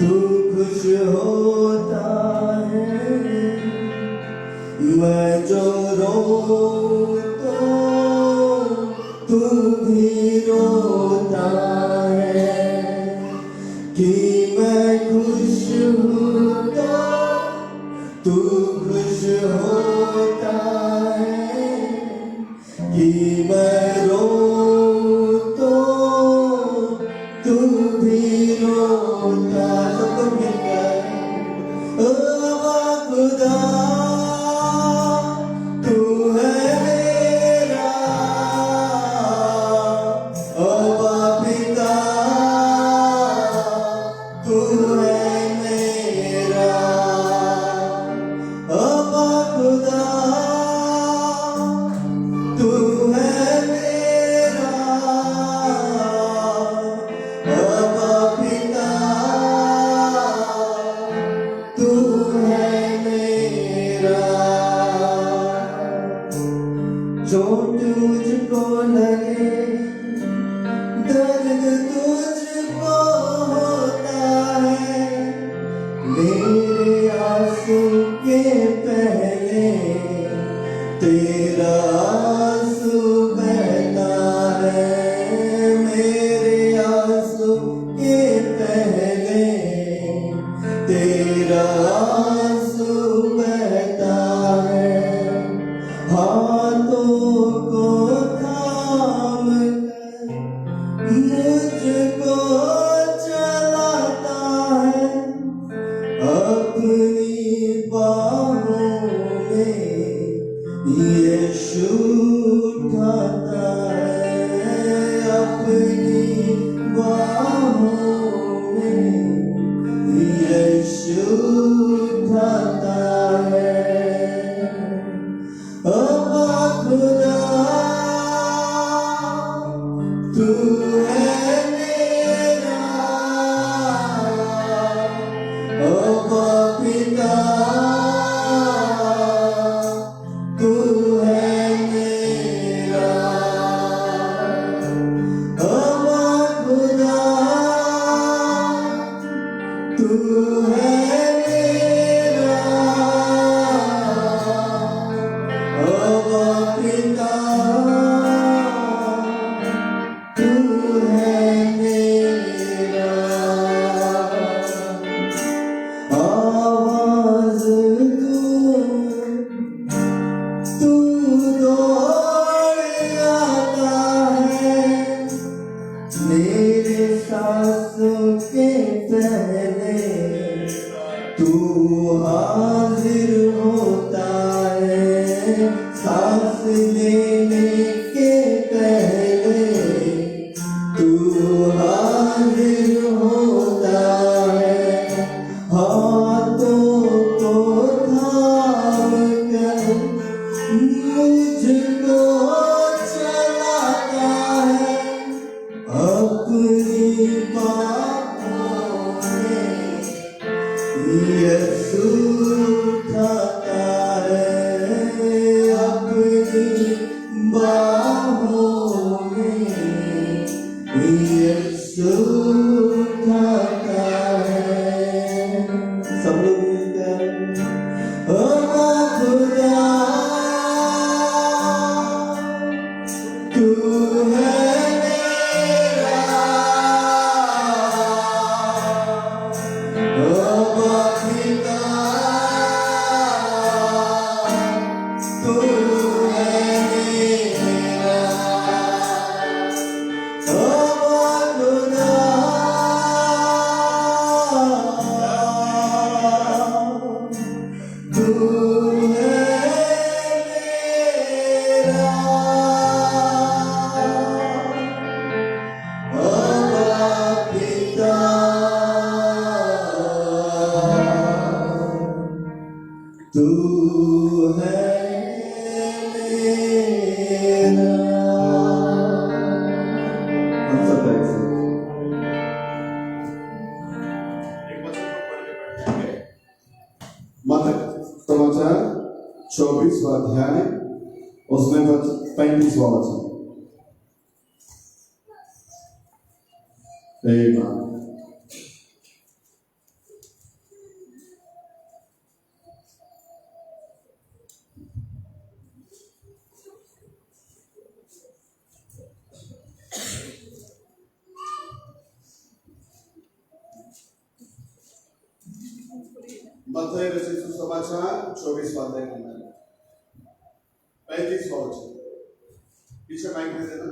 तू खुश होता है, मैं जो रोऊं तो तू भी रोता है, कि मैं खुश हूँ तो तू खुश होता है, कि मैं रोऊं तो तू भी रोता। सबको मिलकर ओ खुदा तू है मेरा, ओ पिता तू है मेरा, ओ खुदा तू है मेरा, ओ पिता तू है मेरा। चोट मुझको लगे, दर्द तुझको होता है, मेरे आंसू के पहले तेरा आंसू बहता है, मेरे आंसू के पहले तेरा आंसू बहता है, हाथों को थाम कर मुझको चलाता है, अपनी बाहों में यीशु उठाता है, अपनी बाहों में यीशु उठाता है। ओ खुदा तू है मेरा, ओ पिता तू है मेरा, ओ खुदा तू है मेरा, ओ पिता तू है मेरा। आवाज़ तू दौड़ आता है, मेरे सांसों के पहले तू हाजिर होता है, सांस लेने के पहले तू हाजिर होता है, हाथों को थाम कर मुझको चलाता है, अपनी बाहों में यीशु उठाता है, अपनी बाहों में यीशु उठाता है। सब लोग मिलकर ओ खुदा तू है मेरा, ओ पिता तू है मेरा, ओ खुदा तू है मेरा, ओ पिता तू है मेरा। हम सब बैठ सकते हैं। मत्ती समाचार 24वां अध्याय उसमें 35वां वचन। मत्थई रचित सुसमाचार 24 अध्याय के अंदर 35 वचन पीछे माइक में देना।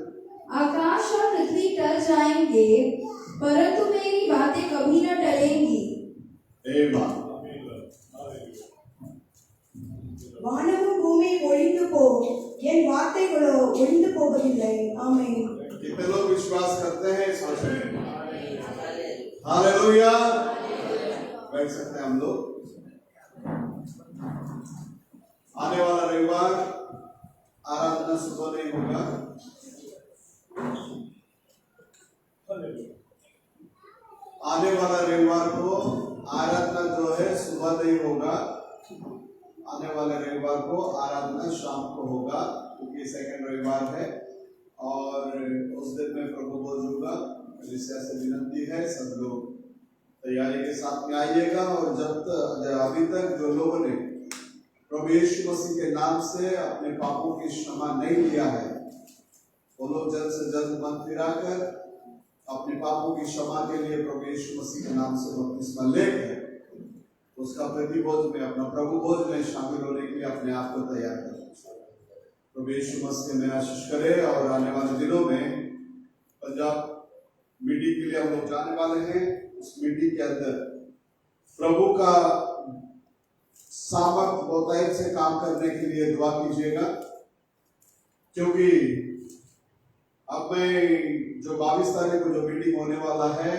आकाश और पृथ्वी टल जाएंगे परंतु मेरी बातें कभी न टलेंगी। வானமும் பூமி ஒழிந்து போகும் என் வார்த்தைகளோ ஒழிந்து போவதில்லை ஆமென்। कितने लोग विश्वास करते हैं इस वचन में? हालेलुया। बैठ सकते हैं हम लोग। आने वाला रविवार आराधना सुबह नहीं होगा। आने वाला रविवार को आराधना जो है सुबह नहीं होगा। आने वाले रविवार को आराधना शाम को होगा क्योंकि सेकंड रविवार है और उस दिन में प्रभु भोज होगा। कलीसिया से विनती है सब लोग तैयारी के साथ में आइएगा। और अभी तक जो लोगों ने प्रभु यीशु मसीह के नाम से अपने पापों की क्षमा नहीं लिया है वो लोग जल्द से जल्द मन फिराकर अपने पापों की क्षमा के लिए प्रभु यीशु मसीह के नाम से बपतिस्मा लेकर उसका प्रतिभोज में अपना प्रभु भोज में शामिल होने के लिए अपने आप को तैयार करें। प्रभु यीशु मसीह में आशीष करे। और आने वाले दिनों में पंजाब मीटिंग के लिए हम लोग जाने वाले हैं। उस मीटिंग के अंदर प्रभु का सामर्थ बहुतायत से काम करने के लिए दुआ कीजिएगा क्योंकि अब मैं जो 22 तारीख को जो मीटिंग होने वाला है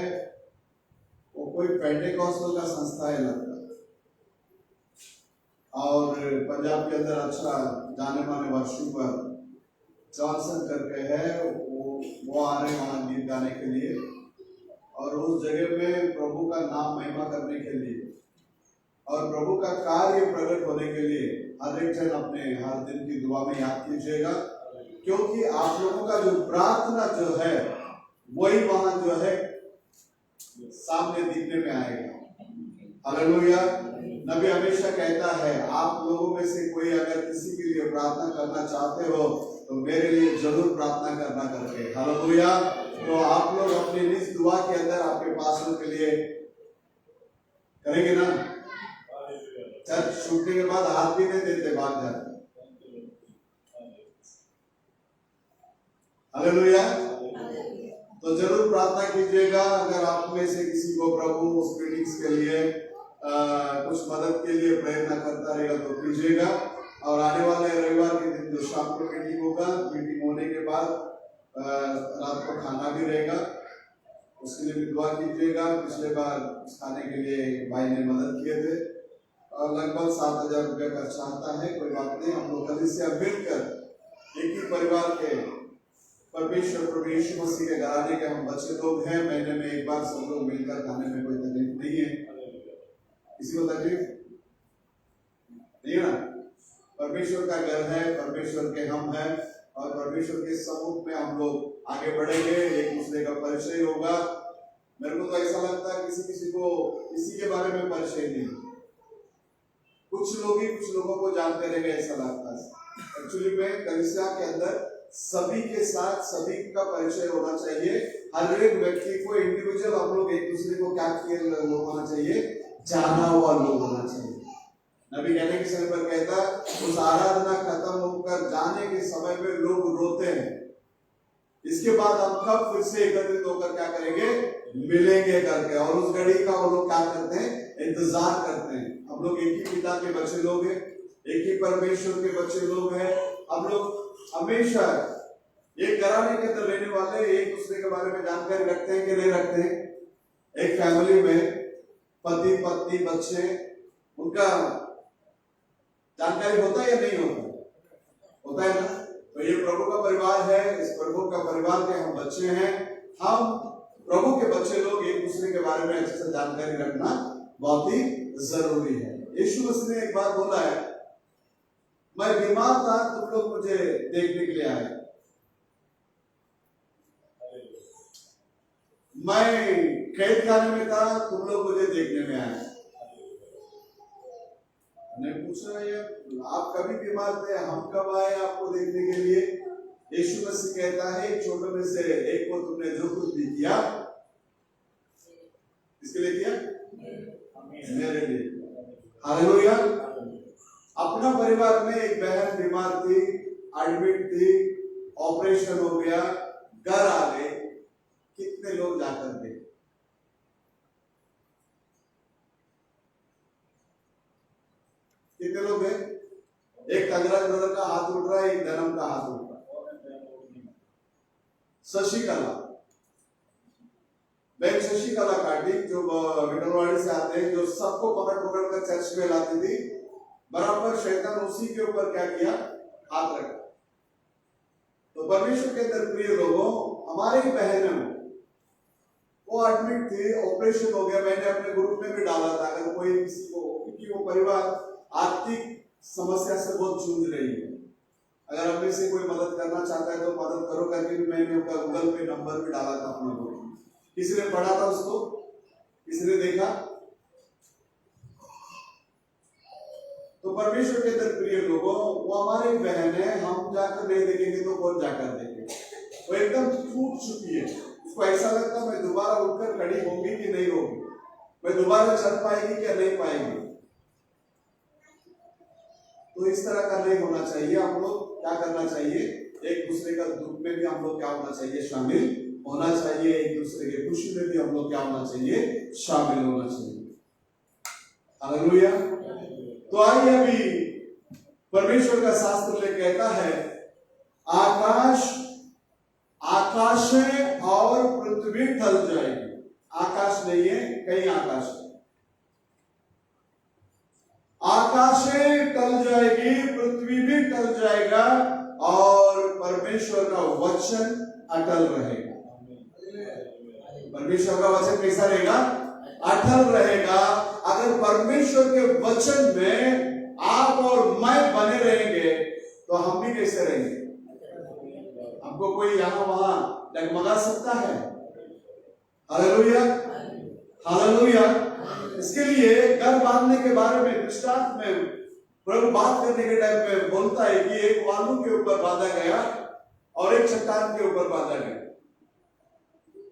वो कोई पेंटेकॉस्टल का संस्था है लगता है और पंजाब के अंदर अच्छा जाने माने वर्शिपर जॉनसन करके है वो आ रहे हैं वहां गीत गाने के लिए और उस जगह में प्रभु का नाम महिमा करने के लिए और प्रभु का कार्य प्रकट होने के लिए हर एक जन अपने हर दिन की दुआ में याद कीजिएगा क्योंकि आप लोगों का जो प्रार्थना जो है वही वहां जो है सामने दिखने में आएगा। हालेलुया। नबी हमेशा कहता है आप लोगों में से कोई अगर किसी के लिए प्रार्थना करना चाहते हो तो मेरे लिए जरूर प्रार्थना करना करके। हालेलुया। तो आप लोग अपनी निज दुआ के अंदर आपके पासों के लिए करेंगे ना। चर्च छूटने के बाद हाथ भी नहीं देते भाग जाते। हालेलुया। तो जरूर प्रार्थना कीजिएगा अगर आप में से किसी को प्रभु उस मीटिंग्स के लिए कुछ मदद के लिए प्रयत्न करता रहेगा तो कीजिएगा। और आने वाले रविवार के दिन जो शाम को मीटिंग होगा मीटिंग होने के बाद रात को खाना भी रहेगा उसके लिए भी दुआ कीजिएगा। पिछले बार खाने के लिए भाई ने मदद किए थे और लगभग 7,000 रुपये खर्चा आता है। कोई बात नहीं हम लोग कलीसिया मिलकर एक ही परिवार के परमेश्वर प्रभु यीशु मसीह के घराने के हम बच्चे लोग हैं। महीने में एक बार सब लोग मिलकर खाने में कोई तकलीफ नहीं है। किसी को तकलीफ नहीं है ना। परमेश्वर का घर है परमेश्वर के हम हैं और परमेश्वर के समूह में हम लोग आगे बढ़ेंगे एक दूसरे का परिचय होगा। मेरे को तो ऐसा लगता है किसी को किसी के बारे में परिचय नहीं कुछ लोग ही कुछ लोगों को जानते रहेंगे ऐसा लगता है। एक्चुअली में कलीसिया के अंदर सभी के साथ सभी का परिचय होना चाहिए। हर एक व्यक्ति को इंडिविजुअल हम लोग एक दूसरे को क्या किए लोग होना चाहिए जाना हुआ लोग होना चाहिए। नबी कहने के समय पर कहता उस आराधना खत्म होकर जाने के समय में लोग रोते हैं इसके बाद हम कब फिर से एकत्रित होकर क्या करेंगे मिलेंगे करके। और उस घड़ी का वो लोग क्या करते हैं इंतजार करते हैं। हम लोग एक ही पिता के बच्चे लोग हैं एक ही परमेश्वर के बच्चे लोग हैं। हम लोग हमेशा एक घराने के अंदर रहने वाले एक दूसरे के बारे में जानकारी रखते हैं कि नहीं रखते हैं। एक फैमिली में पति पत्नी बच्चे उनका जानकारी होता है या नहीं होता है ना। तो ये प्रभु का परिवार है इस प्रभु का परिवार के हम बच्चे हैं। हम प्रभु के बच्चे लोग एक दूसरे के बारे में अच्छे से जानकारी रखना बहुत ही जरूरी है। यीशु मसीह ने एक बार बोला है मैं बीमार था तुम लोग मुझे देखने के लिए आए मैं कैद खाने में था तुम लोग मुझे देखने में आए। मैंने पूछा यार आप कभी बीमार थे हम कब आए आपको देखने के लिए। यीशु मसीह कहता है छोटों में से एक को तुमने जो कुछ भी किया किसके लिए किया मेरे लिए। हालेलुया। अपना परिवार में एक बहन बीमार थी, एडमिट थी, ऑपरेशन हो गया, घर आ गए, कितने लोग जाकर गए? कितने लोग हैं? एक तगराज ब्रदर का हाथ उठ रहा है, एक धर्म का हाथ उठ रहा है। शशिकला, बहन शशिकला काटी, जो विटलवाड़ी से आते हैं, जो सबको पकड़ पकड़ कर चर्च में लाती थी, बराबर शैतान उसी के ऊपर क्या किया? हाथ रखा। तो परमेश्वर के अंदर प्रिय लोगों, हमारी बहन वो एडमिट थी, ऑपरेशन हो गया। मैंने अपने ग्रुप में भी डाला था, अगर कोई किसी को, क्योंकि वो परिवार आर्थिक समस्या से बहुत जूझ रही है, अगर अपने से कोई मदद करना चाहता है तो मदद करो करके भी मैंने उनका गूगल पे नंबर भी डाला था अपने को। किसी ने पढ़ा था उसको? किसी ने देखा? तो परमेश्वर के अंदर प्रिय लोगों, वो हमारी बहन है, हम जाकर नहीं देखेंगे तो कौन जाकर देखेंगे? वो एकदम टूट चुकी है, उसको ऐसा लगता मैं दोबारा उठकर खड़ी होगी कि नहीं होगी, मैं दोबारा चल पाएगी क्या नहीं पाएगी। तो इस तरह का नहीं होना चाहिए। हम लोग क्या करना चाहिए? एक दूसरे का दुख में भी हम लोग क्या होना चाहिए? शामिल होना चाहिए। एक दूसरे के खुशी में भी हम लोग क्या होना चाहिए? शामिल होना चाहिए। हालेलुया। तो आइए, अभी परमेश्वर का शास्त्र ले कहता है, आकाश है और पृथ्वी टल जाएगी। आकाश नहीं है, कई आकाश है। आकाशें टल जाएगी, पृथ्वी भी टल जाएगा, और परमेश्वर का वचन अटल रहेगा। परमेश्वर का वचन कैसा रहेगा? अटल रहेगा। अगर परमेश्वर के वचन में आप और मैं बने रहेंगे तो हम भी कैसे रहेंगे? हमको कोई यहां वहां डगमगा सकता है? Hallelujah, hallelujah. इसके लिए घर बांधने के बारे में दृष्टांत में प्रभु बात करने के टाइम में बोलता है कि एक वालू के ऊपर बांधा गया और एक चट्टान के ऊपर बांधा गया,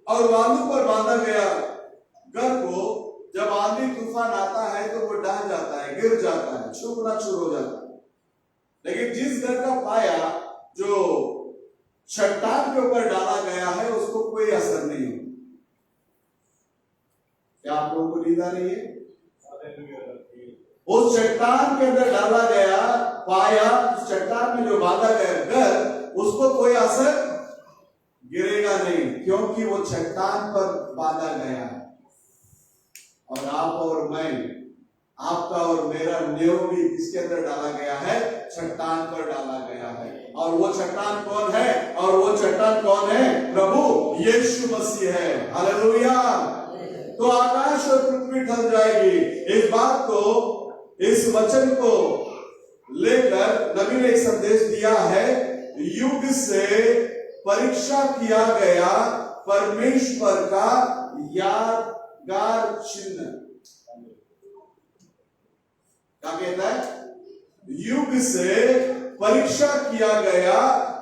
और वालू पर बांधा गया घर को जब आंधी तूफान आता है तो वो ढह जाता है, गिर जाता है, चूर हो जाता है। लेकिन जिस घर का पाया जो चट्टान के ऊपर डाला गया है उसको कोई असर नहीं होता। क्या आप लोगों को नींद आ रही है? उस चट्टान के अंदर डाला गया पाया, उस चट्टान में जो बांधा गया घर, उसको कोई असर गिरेगा नहीं, क्योंकि वो चट्टान पर बांधा गया है। और आप और मैं, आपका और मेरा नेव भी किसके अंदर डाला गया है? चट्टान पर डाला गया है। और वो चट्टान कौन है? और वो चट्टान कौन है? प्रभु यीशु मसीह है। हालेलुया। तो आकाश और पृथ्वी टल जाएगी। इस बात को, इस वचन को लेकर नबी ने एक संदेश दिया है, युग से परीक्षा किया गया परमेश्वर का यादगार चिन्ह। क्या कहता है? युग से परीक्षा किया गया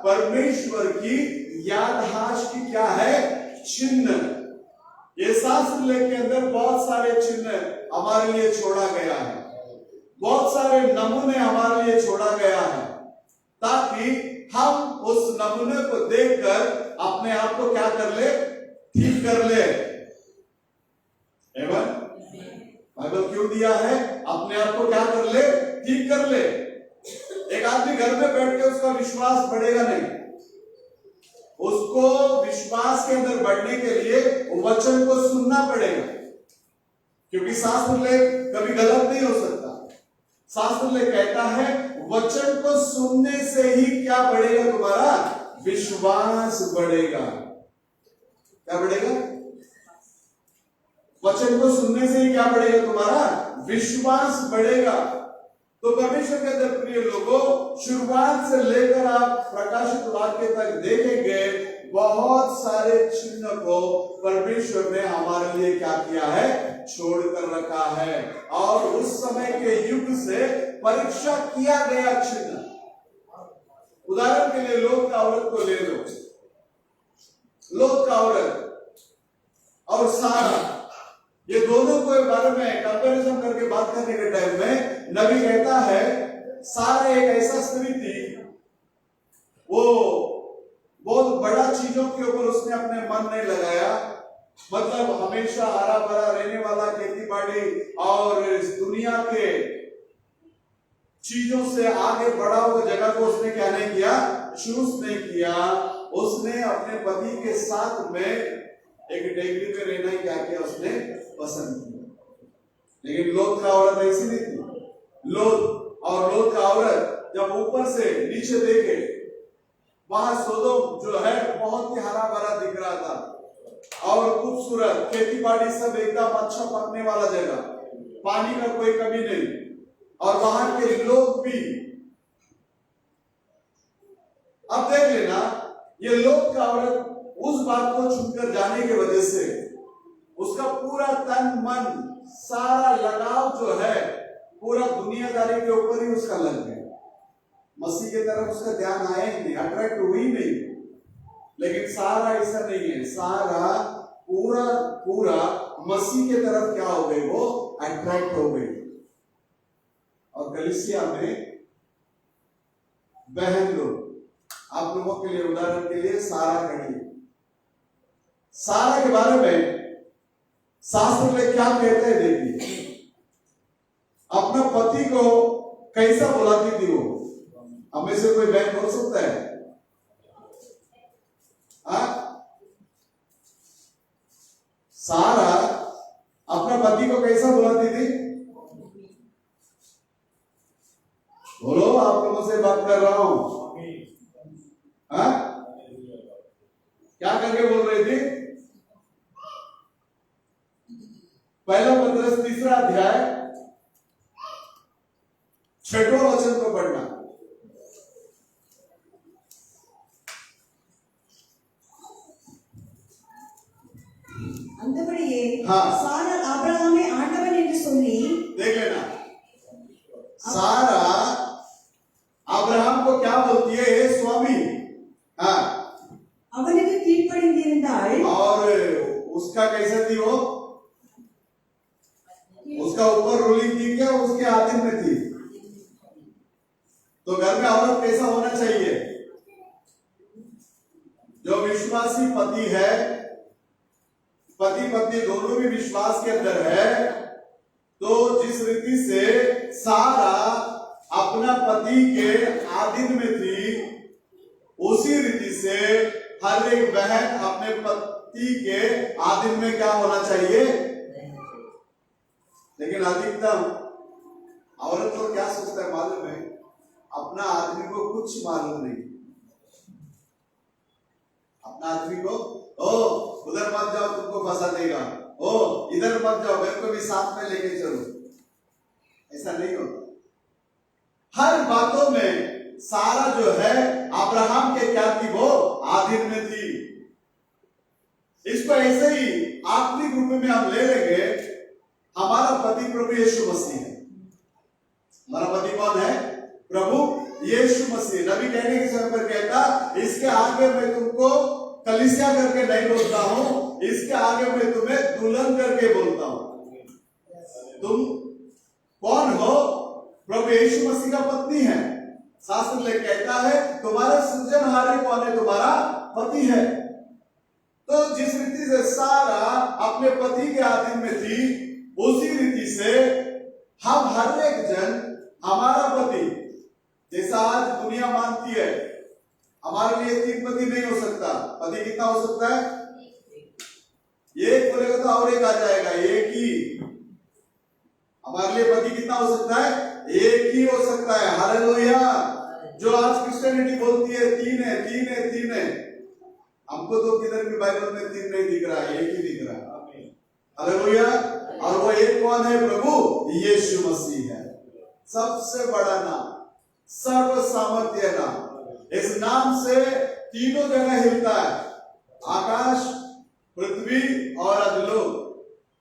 परमेश्वर की यादहाश की क्या है? चिन्ह। ये शास्त्र के अंदर बहुत सारे चिन्ह हमारे लिए छोड़ा गया है, बहुत सारे नमूने हमारे लिए छोड़ा गया है, ताकि हम उस नमूने को देखकर अपने आप को क्या कर ले? ठीक कर ले। बाइबल क्यों दिया है? अपने आप को क्या कर ले? ठीक कर ले। एक आदमी घर में बैठ के उसका विश्वास बढ़ेगा नहीं, उसको विश्वास के अंदर बढ़ने के लिए वचन को सुनना पड़ेगा, क्योंकि शास्त्र लेख कभी गलत नहीं हो सकता। शास्त्र लेख कहता है वचन को सुनने से ही क्या बढ़ेगा? तुम्हारा विश्वास बढ़ेगा। क्या बढ़ेगा? वचन को सुनने से ही क्या बढ़ेगा? तुम्हारा विश्वास बढ़ेगा। तो परमेश्वर के अंदर प्रिय लोगों, शुरुआत से लेकर आप प्रकाशित वाक्य तक देखेंगे, बहुत सारे चिन्ह को परमेश्वर ने हमारे लिए क्या किया है? छोड़ कर रखा है। और उस समय के युग से परीक्षा किया गया चिन्ह। उदाहरण के लिए लोग का औरत को ले लो। लोग का औरत और सारा, ये दोनों को के बारे में कंपैरिजन करके बात करने के टाइम में नबी कहता है सारा एक ऐसा स्त्री थी, वो बहुत बड़ा चीजों के ऊपर उसने अपने मन नहीं लगाया, मतलब हमेशा हरा भरा रहने वाला खेती बाड़ी और इस दुनिया के चीजों से आगे बढ़ा हुआ जगह को उसने क्या नहीं किया, चूज नहीं किया। उसने अपने पति के साथ में एक टेकरी में रहना ही क्या किया, उसने पसंद किया। लेकिन लोथ का औरत ऐसी नहीं थी। लोथ का औरत जब ऊपर से नीचे देखे, वहां सोदोम जो है बहुत ही हरा भरा दिख रहा था और खूबसूरत, खेती बाड़ी सब एकदम अच्छा पकने वाला जगह, पानी का कोई कमी नहीं, और वहां के लोग भी। अब देख लेना, ये लोग का औरत उस बात को छूकर जाने की वजह से उसका पूरा तन मन सारा लगाव जो है पूरा दुनियादारी के ऊपर ही उसका लग गया। मसीह की तरफ उसका ध्यान आया ही नहीं, अट्रैक्ट हुई नहीं। लेकिन सारा ऐसा नहीं है, सारा पूरा मसीह की तरफ क्या हो गई, वो अट्रैक्ट हो गई। और कलीसिया में बहन लोग, आप लोगों के लिए उदाहरण के लिए सारा खड़ी है। सारा के बारे में शास्त्र में क्या कहते हैं देखिए, अपना पति को कैसा बुलाती थी वो। हमें से कोई बहन बोल सकता है? सारा अपना पति को कैसा बुलाती थी? बोलो, आप लोगों से बात कर रहा हूं। क्या करके बोल रही थी? पहला पत्रस 3 अध्याय 6वां वचन को पढ़ना। அந்தபடியே हाँ। சாராள் ஆபிரகாமை ஆண்டவன் என்று சொல்லி, देख लेना, सारा अब्राहम को क्या बोलती है? हे स्वामी। हाँ, அவனுக்கு கீழ்ப்படிந்திருந்தாள்। और उसका कैसे थी वो? उसका ऊपर रूलिंग थी क्या, उसके आधीन में थी? तो घर में औरत कैसा होना चाहिए? जो विश्वासी पति है, पति पत्नी दोनों भी विश्वास के अंदर है, तो जिस रीति से सारा अपना पति के आधीन में थी, उसी रीति से हर एक बहन अपने पति के आधीन में क्या होना चाहिए। लेकिन अधिकतम औरत तो क्या सोचता है मालूम है? अपना आदमी को कुछ मालूम नहीं। अपना आदमी को, ओ उधर मत जाओ, तुमको फंसा देगा, ओ इधर मत जाओ, मेरे को भी साथ में लेके चलो। ऐसा नहीं होता। हर बातों में सारा जो है अब्राहम के क्या थी, वो आधीन में थी। इसको ऐसे ही आत्मिक रूप में हम ले लेंगे। हमारा पति प्रभु यीशु मसीह है। हमारा पति कौन है? प्रभु यीशु मसीह। नबी कहने के समय पर कहता, इसके आगे मैं तुमको कलीसिया करके नहीं बोलता हूं, इसके आगे मैं तुम्हें दुल्हन करके बोलता हूं। तुम कौन हो? प्रभु यीशु मसीह का पत्नी है। शास्त्र में कहता है तुम्हारा सृजनहार कौन है? तुम्हारा पति है। तो जिस रीति से सारा अपने पति के अधीन में थी, उसी रीति से हम हर एक जन, हमारा पति, जैसा आज दुनिया मानती है हमारे लिए 3 पति नहीं हो सकता। पति कितना हो सकता है? एक बोलेगा तो और एक आ जाएगा, एक ही। हमारे लिए पति कितना हो सकता है? एक ही हो सकता है। हालेलुया। जो आज क्रिश्चियनिटी बोलती है 3 है, 3 है, 3 है, हमको तो किधर भी बाइबल में 3 नहीं दिख रहा है, एक ही दिख रहा है। हालेलुया। और वो एक कौन है? प्रभु यीशु मसीह है। सबसे बड़ा नाम, सर्व सामर्थ्य नाम। इस नाम से तीनों जगह हिलता है, आकाश, पृथ्वी और अधोलोक।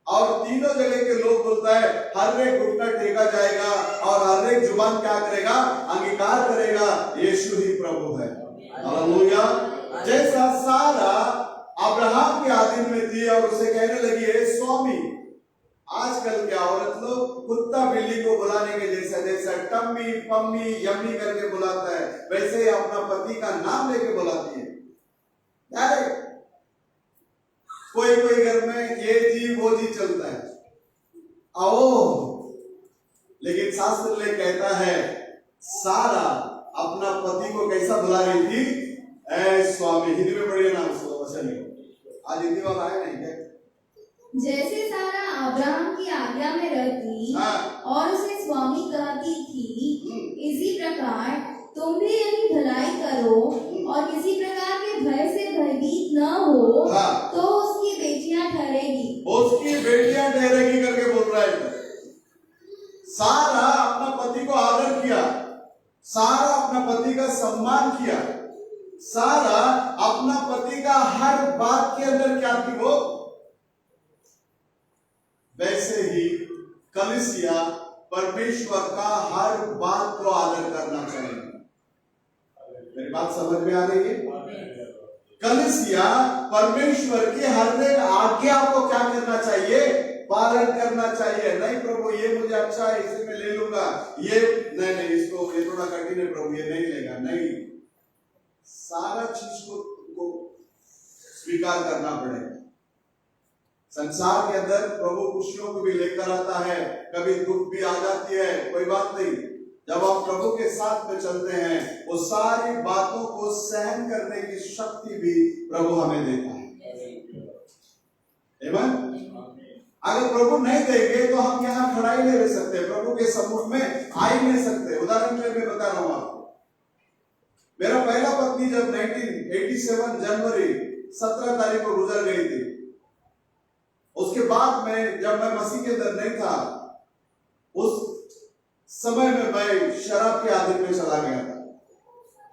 और तीनों जगह के लोग बोलता है, हर एक घुटना टेका जाएगा और हर एक जुबान क्या करेगा? अंगीकार करेगा, यीशु ही प्रभु है। हालेलुया। जैसा सारा अब्राहम के अधीन में थी और उसे कहने लगी, हे स्वामी, आजकल के औरत लोग कुत्ता बिल्ली को बुलाने के जैसा जैसा टम्मी पम्मी यम्मी करके बुलाता है, वैसे ही अपना पति का नाम लेके बुलाती है। अरे कोई कोई घर में ये जी वो जी चलता है, आओ। लेकिन शास्त्र ले कहता है सारा अपना पति को कैसा बुला रही थी? ऐ स्वामी। हिंदी में पढ़िए ना उसको वचन। आज हिंदी वाला आया नहीं क्या? जैसे सारा अब्राहम की आज्ञा में रहती और उसे स्वामी कहती थी, इसी प्रकार तुम भी यदि भलाई करो और किसी प्रकार के भय से भयभीत न हो, तो उसकी बेटियां ठहरेगी। उसकी बेटियां ठहरेगी करके बोल रहा है। सारा अपना पति को आदर किया, सारा अपना पति का सम्मान किया, सारा अपना पति का हर बात के अंदर क्या थी वो? वैसे ही कलीसिया परमेश्वर का हर बात को आदर करना चाहिए। मेरी बात समझ में आ रही है? कलीसिया परमेश्वर की हर एक आज्ञा को क्या करना चाहिए? पालन करना चाहिए। नहीं प्रभु ये मुझे अच्छा है इसे मैं ले लूंगा, ये नहीं इसको ये थोड़ा कठिन है प्रभु ये नहीं लेगा, नहीं। सारा चीज को स्वीकार करना पड़ेगा। संसार के अंदर प्रभु खुशियों को भी लेकर आता है, कभी दुख भी आ जाती है, कोई बात नहीं। जब आप प्रभु के साथ में चलते हैं वो सारी बातों को सहन करने की शक्ति भी प्रभु हमें देता है। आमीन। अगर प्रभु नहीं देंगे तो हम यहाँ खड़ा ही नहीं रह सकते, प्रभु के सम्मुख में आ ही नहीं सकते। उदाहरण के लिए मैं बता रहा हूं आपको। मेरा पहला पत्नी जब 1987 जनवरी 17 तारीख को गुजर गई थी, उसके बाद में जब मैं मसीह के अंदर नहीं था, उस समय में मैं शराब के आदत में चला गया था,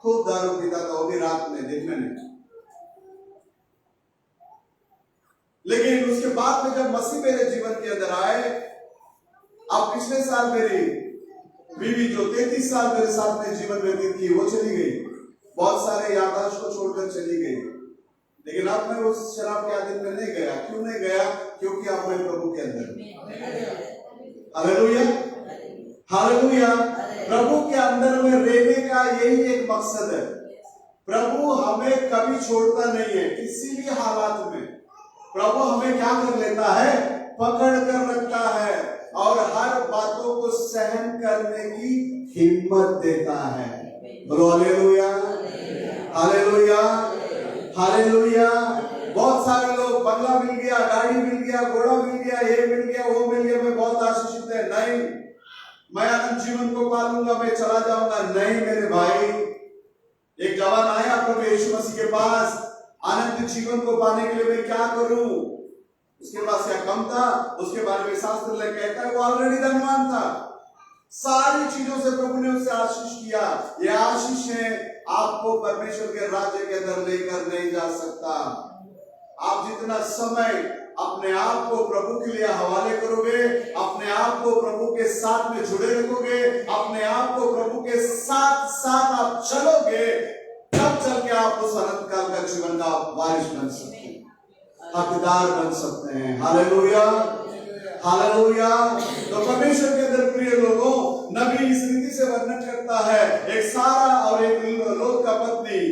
खूब दारू पीता था, वो भी रात में, दिन में नहीं। लेकिन उसके बाद में जब मसीह मेरे जीवन के अंदर आए, अब पिछले साल मेरी बीवी जो 33 साल मेरे साथ में जीवन व्यतीत की वो चली गई, बहुत सारे याददाश्त को छोड़कर चली गई। लेकिन अब मैं उस शराब के आदत में नहीं गया। क्यों नहीं गया? क्योंकि अब मैं प्रभु के अंदर। Hallelujah, hallelujah. प्रभु के अंदर में रहने का यही एक मकसद है। प्रभु हमें कभी छोड़ता नहीं है, किसी भी हालात में प्रभु हमें क्या कर लेता है? पकड़ कर रखता है और हर बातों को सहन करने की हिम्मत देता है। बोलो हालेलुया, हालेलुया, हालेलुया। बहुत सारे लोग बंगला मिल गया, गाड़ी मिल गया, घोड़ा मिल गया, ये मिल गया, वो मिल गया, मैं बहुत आशीषित है। नहीं, मैं अनंत जीवन को पालूंगा, मैं चला जाऊंगा। नहीं मेरे भाई, एक जवान आया प्रभु यीशु मसीह के पास, अनंत जीवन को पाने के लिए मैं क्या करूं? उसके पास क्या कम था? उसके बारे में शास्त्र में कहता है वो ऑलरेडी धनवान था। सारी चीजों से प्रभु ने उसे आशीष किया। ये आशीष है आपको परमेश्वर के राज्य के अंदर लेकर नहीं जा सकता। आप जितना समय अपने आप को प्रभु के लिए हवाले करोगे, अपने आप को प्रभु के साथ में जुड़े रखोगे, अपने आप को प्रभु के साथ साथ आप चलोगे, तब चल के आप उस अनंत काल का जीवन का वारिस बन सकते हैं, हकदार बन सकते हैं। Hallelujah, hallelujah. तो परमेश्वर के अंदर प्रिय लोगों, नबी इस रीति से वर्णन करता है, एक सारा और एक लोत का पत्नी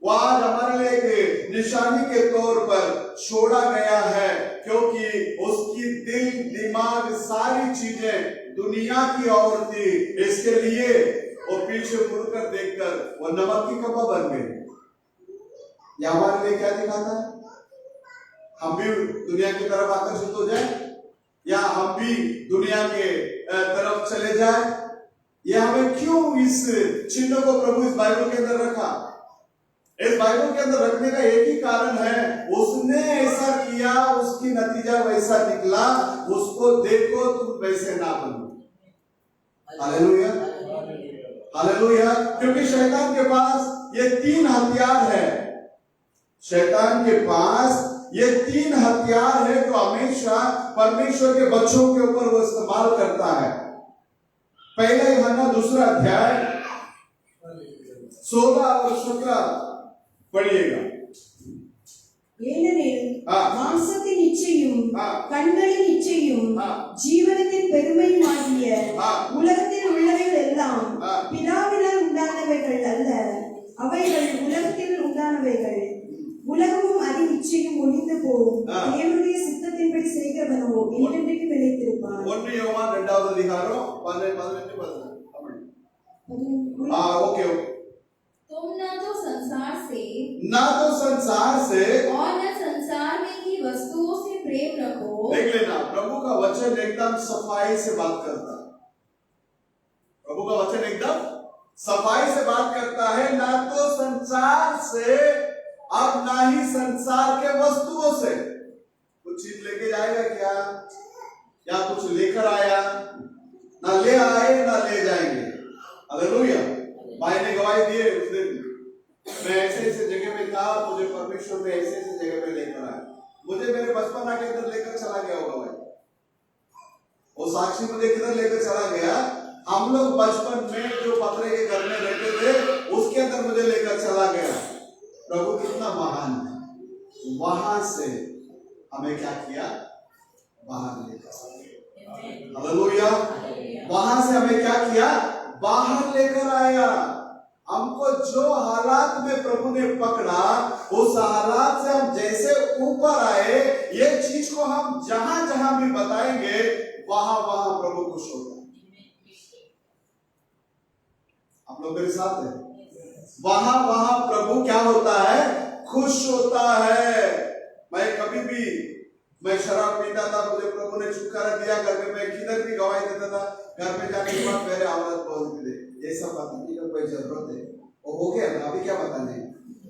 वो आज हमारे लिए एक निशानी के तौर पर छोड़ा गया है, क्योंकि उसकी दिल दिमाग सारी चीजें दुनिया की ओर थी। इसके लिए वो पीछे मुड़कर देखकर वो नमक की कपा बन गई। यह हमारे लिए क्या दिखाता है? हम भी दुनिया की तरफ आकर्षित हो जाए या हम भी दुनिया के तरफ चले जाए? ये हमें क्यों इस चिन्ह को प्रभु इस बाइबल के अंदर रखा? इस बाइबल के अंदर रखने का एक ही कारण है, उसने ऐसा किया, उसकी नतीजा वैसा निकला। उसको देखो, तुम वैसे ना बनो। Hallelujah, hallelujah. क्योंकि शैतान के पास ये 3 हथियार है। शैतान के पास ये 3 हथियार है जो हमेशा परमेश्वर के बच्चों के ऊपर वो इस्तेमाल करता है। पहला यूहन्ना 2 अध्याय 16 और 17 पढ़िएगा। ஏனெனில் ஆ. மாம்சத்தின் இச்சையும் ஆ. கண்களின் இச்சையும் ஆ. ஜீவனத்தின் பெருமையுமாகிய ஆ. உலகத்தில் உள்ளவைகள் எல்லாம் ஆ. பிதாவினால் உண்டானவைகள் அல்ல, அவைகள் உலகத்தில் உண்டானவைகள். உலகமும் அதன் இச்சையும் ஒழிந்து போகும். ஆ. தேவனுடைய சித்தத்தின்படி செய்கிறவனோ என்றென்றைக்கு நிலைத்திருப்பான். 1 யோவான் 2வது அதிகாரம் 18 தமிழ். Okay okay. तुम न तो संसार से ना तो संसार से और न संसार में की वस्तुओं से प्रेम रखो। देख लेना, प्रभु का वचन एकदम सफाई से बात करता है। प्रभु का वचन एकदम सफाई से बात करता है, ना तो संसार से और ना ही संसार के वस्तुओं से। कुछ चीज लेके जाएगा क्या, या कुछ लेकर आया, ना ले आए ना ले जाएंगे। हालेलुया। भाई ने गवाही दी है उस दिन, मैं ऐसे ऐसे जगह पे था, मुझे परमेश्वर ने ऐसे ऐसे जगह पे लेकर आया। मुझे मेरे बचपना के अंदर लेकर चला गया होगा भाई, वो साक्षी मुझे किधर लेकर चला गया। हम लोग बचपन में जो पतरे के घर में रहते थे उसके अंदर मुझे लेकर चला गया। प्रभु कितना महान है, वहां से हमें क्या किया, बाहर लेकर आया। हालेलुया। वहां से हमें क्या किया, बाहर लेकर आया। हमको जो हालात में प्रभु ने पकड़ा, उस हालात से हम जैसे ऊपर आए, ये चीज को हम जहां जहां भी बताएंगे वहां वहां प्रभु खुश होता है। आप लोग मेरे साथ हैं? वहां वहां प्रभु क्या होता है, खुश होता है। मैं कभी भी मैं शराब पीता था, मुझे प्रभु ने छुटकारा दिया, घर में मैं किधर भी गवाही देता था, घर में जाने के बाद मेरे औरत बोलती थी ये सब बताने की कोई जरूरत है, वो हो गया ना, अभी क्या बताने।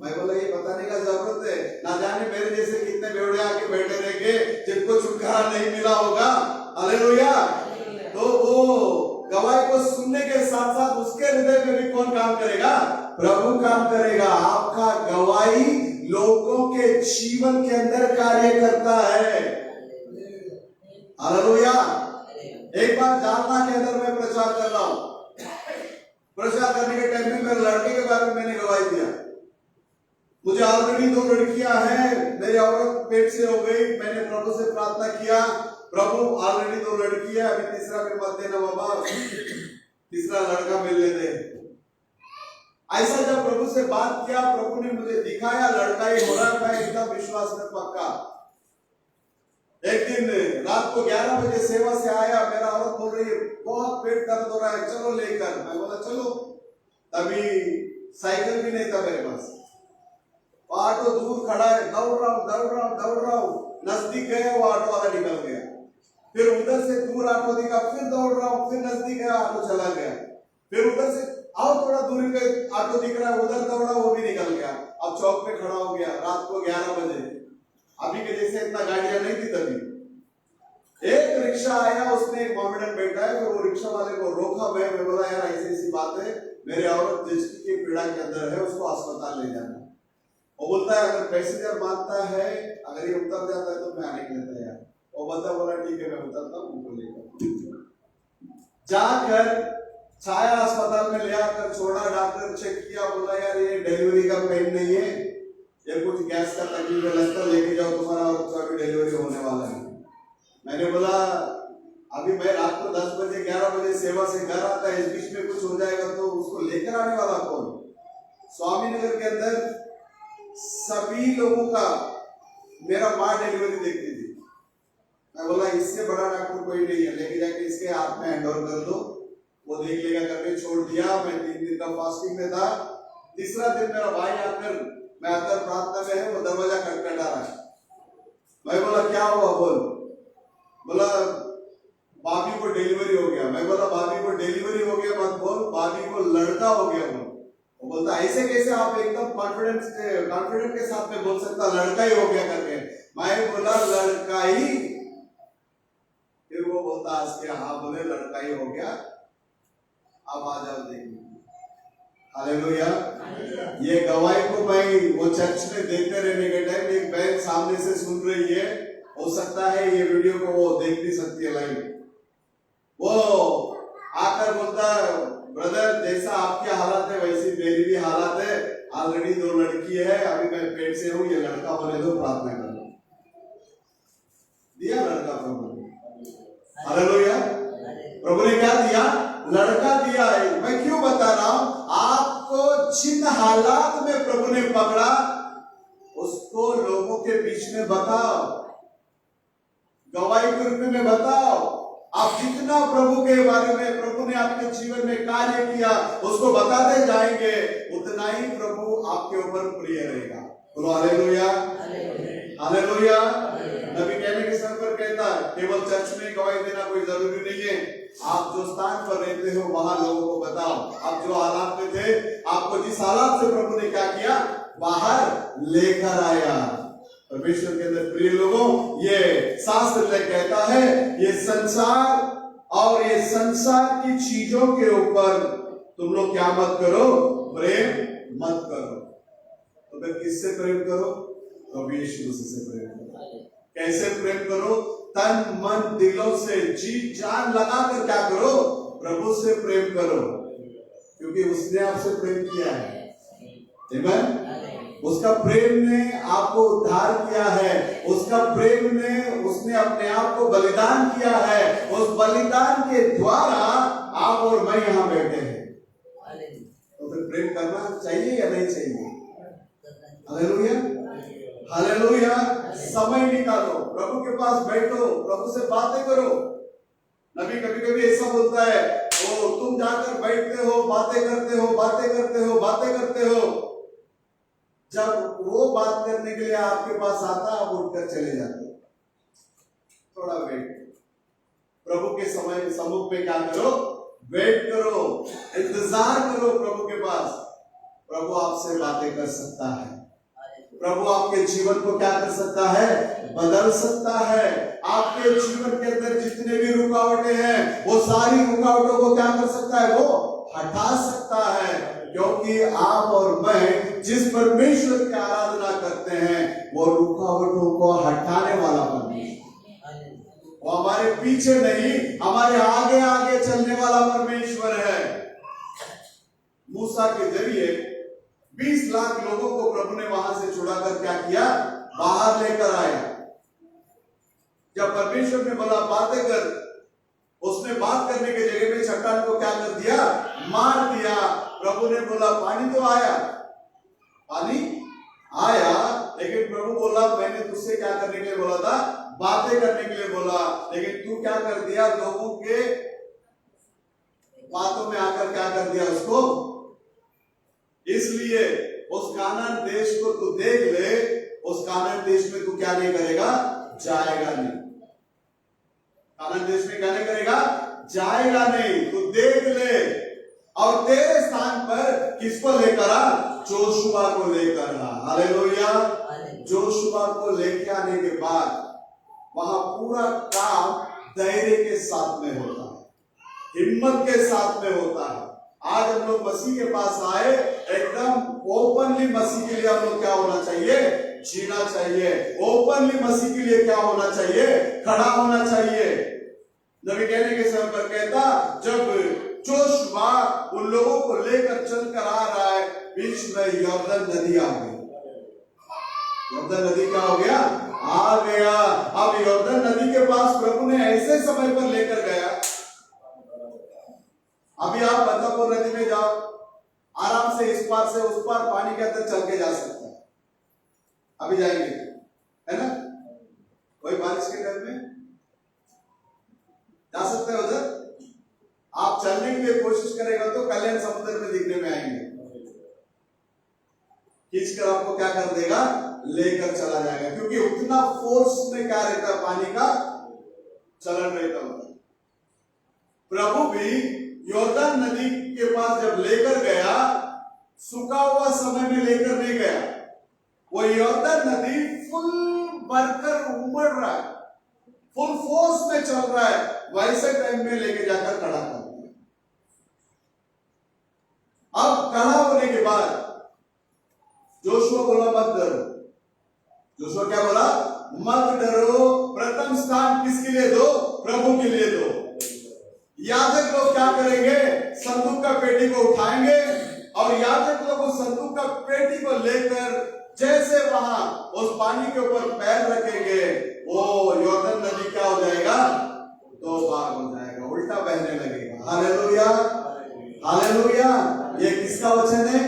मैं बोला ये बताने का जरूरत है, ना जाने मेरे जैसे कितने बेवड़े आके बैठे रहेंगे जिनको छुटकारा नहीं मिला होगा। हालेलुया। तो वो गवाही को सुनने के साथ साथ उसके हृदय में भी कौन काम करेगा, प्रभु काम करेगा। आपका गवाही लोगों के जीवन के अंदर कार्य करता है। हालेलुया। एक बार जालना के अंदर मैं प्रचार कर रहा हूं, प्रचार करने के टाइम में मेरे लड़के के बारे में मैंने गवाही दिया। मुझे ऑलरेडी 2 लड़कियां हैं, मेरी औरत पेट से हो गई, मैंने प्रभु से प्रार्थना किया, प्रभु ऑलरेडी 2 लड़की है, अभी तीसरा भी मत देना बाबा, तीसरा लड़का मिलने दे। ऐसा जब प्रभु से बात किया, प्रभु ने मुझे दिखाया लड़का ही हो रहा है, मैं एकदम विश्वास में पक्का। एक दिन रात को 11 बजे सेवा से आया, मेरा औरत बोल रही है बहुत पेट दर्द हो रहा है, चलो लेकर। मैं बोला चलो। तभी साइकिल भी नहीं था मेरे पास, ऑटो दूर खड़ा है, दौड़ रहा हूँ, नजदीक गया वो ऑटो वाला निकल गया। फिर उधर से दूर ऑटो दिखा, फिर दौड़ रहा हूँ, फिर नजदीक गया ऑटो चला गया। फिर उधर से और थोड़ा दूरी पे ऑटो दिख रहा है, उधर दौड़ा, वो भी निकल गया। अब चौक पे खड़ा हो गया, रात को 11 बजे। अभी के जैसे इतना गाड़ियां नहीं थी तभी। एक रिक्शा आया, उसने एक मोमेडन बैठा है, तो वो रिक्शा वाले को रोका। मैं बोला यार ऐसी ऐसी बात है, मेरी औरत दृष्टि की पीड़ा के अंदर है, उसको अस्पताल ले जाना। वो बोलता है अगर पैसेंजर मानता है, अगर ये उतर जाता है तो मैं आने के लिए तैयार। वो बंदा बोला ठीक है मैं उतरता हूँ, उनको लेकर जाकर छाया अस्पताल में ले आकर छोड़ा। डॉक्टर चेक किया, बोला यार ये डिलीवरी का पेन नहीं है, ये कुछ गैस का तकलीफ है, लगता लेके जाओ तुम्हारा और उसका भी डिलीवरी होने वाला है। मैंने बोला अभी मैं रात को 10 बजे 11 बजे सेवा से घर आता है, इस बीच में कुछ हो जाएगा तो उसको लेकर आने वाला कौन। स्वामी नगर के अंदर सभी लोगों का मेरा माँ डिलीवरी देखती थी। मैं बोला इससे बड़ा डॉक्टर कोई नहीं है, लेके जाके इसके हाथ में हैंड ओवर कर दो, वो देख लेगा करके छोड़ दिया। मैं 3 दिन का फास्टिंग में था। तीसरा दिन मेरा भाई आकर, मैं अंदर प्रार्थना में है, वो दरवाजा खटखटा रहा है। मैं बोला क्या हुआ बोल। बोला भाभी को डिलीवरी हो गया। मैं बोला भाभी को डिलीवरी हो गया मत बोल, भाभी को लड़का हो गया बोल। वो बोलता ऐसे कैसे आप एकदम कॉन्फिडेंट के साथ में बोल सकता लड़का ही हो गया करके। मैं बोला लड़का ही। फिर वो बोलता आज के हाँ बोले लड़का ही हो गया, अब आ जाओ देखिए। हालेलुया। ये गवाही को मैं वो चर्च में देखते रहने के टाइम एक बहन सामने से सुन रही है, हो सकता है ये वीडियो को वो देख नहीं सकती है लाइव। वो आकर बोलता ब्रदर जैसा आपकी हालत है वैसी मेरी भी हालत है, ऑलरेडी 2 लड़की है, अभी मैं पेट से हूं, ये लड़का होने दो, प्रार्थना करो। दिया लड़का प्रभु ने। हालेलुया। प्रभु ने क्या दिया? लड़का दिया है। मैं क्यों बता रहा हूं? आपको जिन हालात में प्रभु ने पकड़ा उसको लोगों के बीच में बताओ, गवाही के रूप में बताओ। आप जितना प्रभु के बारे में, प्रभु ने आपके जीवन में कार्य किया उसको बताते जाएंगे, उतना ही प्रभु आपके ऊपर प्रिय रहेगा। बोलो हालेलुया, हालेलुया। नबी कहने के समय पर कहता है केवल चर्च में गवाही देना कोई जरूरी नहीं है, आप जो स्थान पर रहते हो वहां लोगों को बताओ। आप जो हालात में थे, आपको जिस हालात से प्रभु ने क्या किया, बाहर लेकर आया। परमेश्वर के अंदर प्रिय लोगों, ये शास्त्र में कहता है ये संसार और ये संसार की चीजों के ऊपर तुम लोग क्या मत करो, प्रेम मत करो। तो फिर किससे प्रेम करो? प्रभु यीशु से प्रेम करो। कैसे प्रेम करो? तन मन दिलों से, जी जान लगाकर क्या करो? प्रभु से प्रेम करो, क्योंकि उसने आपसे प्रेम किया है। आमीन। उसका प्रेम ने आपको उद्धार किया है, उसका प्रेम ने, उसने अपने आप को बलिदान किया है। उस बलिदान के द्वारा आप और मैं यहाँ बैठे हैं। तो फिर प्रेम करना चाहिए या नहीं चाहिए? Hallelujah, hallelujah. समय निकालो, प्रभु के पास बैठो, प्रभु से बातें करो। नबी कभी कभी ऐसा बोलता है, ओ तुम जाकर बैठते हो, बातें करते हो, बातें करते हो, बातें करते हो, जब वो बात करने के लिए आपके पास आता आप उठकर चले जाते। थोड़ा वेट, प्रभु के समय सम्मुख में क्या करो? वेट करो, इंतजार करो प्रभु के पास। प्रभु आपसे बातें कर सकता है, प्रभु आपके जीवन को क्या कर सकता है? बदल सकता है। आपके जीवन के अंदर जितने भी रुकावटें हैं, वो सारी रुकावटों को क्या कर सकता है? वो हटा सकता है, क्योंकि आप और मैं जिस परमेश्वर की आराधना करते हैं वो रुकावटों को हटाने वाला परमेश्वर, वो हमारे पीछे नहीं, हमारे आगे आगे चलने वाला परमेश्वर है। मूसा के जरिए 20 लाख लोगों को प्रभु ने वहां से छुड़ाकर क्या किया? बाहर लेकर आया। जब परमेश्वर ने बोला बातें कर, उसने बात करने के जगह में चट्टान को क्या कर दिया? मार दिया। प्रभु ने बोला पानी तो आया, पानी आया, लेकिन प्रभु बोला मैंने तुझसे क्या करने के लिए बोला था? बातें करने के लिए बोला, लेकिन तू क्या कर दिया? लोगों के बातों में आकर क्या कर दिया उसको? इसलिए उस कानान देश को तू देख ले, उस कानान देश में तू क्या नहीं करेगा? जाएगा नहीं। कानान देश में क्या नहीं करेगा? जाएगा नहीं। तू देख ले, और तेरे स्थान पर किसको लेकर आ? जोशुआ को लेकर आ। हालेलुया। जोशुआ को लेके आने के बाद वहां पूरा काम धैर्य के साथ में होता है, हिम्मत के साथ में होता है। आज हम लोग मसीह के पास आए, एकदम ओपनली मसीह के लिए हम लोग क्या होना चाहिए? जीना चाहिए। ओपनली मसीह के लिए क्या होना चाहिए? खड़ा होना चाहिए। नबी कहने के समय पर कहता, जब जोशुआ उन लोगों को लेकर चलकर आ रहा है, बीच में यॉर्दन नदी आ गई। यॉर्दन नदी क्या हो गया? आ गया। अब यॉर्दन नदी के पास प्रभु ने ऐसे समय पर लेकर गया, अभी आप बदलापुर नदी में जाओ, आराम से इस पार से उस पार पानी के अंदर चल के जा सकते हैं। अभी जाएंगे, है ना? कोई बारिश के टाइम में जा सकते हैं उधर। आप चलने के लिए कोशिश करेगा तो कल्याण समुद्र में दिखने में आएंगे, खींचकर आपको क्या कर देगा? लेकर चला जाएगा, क्योंकि उतना फोर्स में क्या रहता है? पानी का चलन रहता है। प्रभु भी यॉर्दन नदी के पास जब लेकर गया, सूखा हुआ समय में लेकर नहीं गया। वो यॉर्दन नदी फुल भरकर उमड़ रहा है, फुल फोर्स में चल रहा है, वैसे टाइम में लेके जाकर खड़ा कर दिया। अब खड़ा होने के बाद जोशुआ बोला मत डरो। जोशुआ क्या बोला? मत डरो। प्रथम स्थान किसके लिए दो? प्रभु के लिए दो। याजक लोग क्या करेंगे? संदूक का पेटी को उठाएंगे और याजक लोग उस संदूक का पेटी को लेकर जैसे वहां उस पानी के ऊपर पैर रखेंगे, वो यॉर्दन नदी क्या हो जाएगा? दो भाग हो जाएगा, उल्टा बहने लगेगा। Hallelujah, hallelujah. ये किसका वचन है?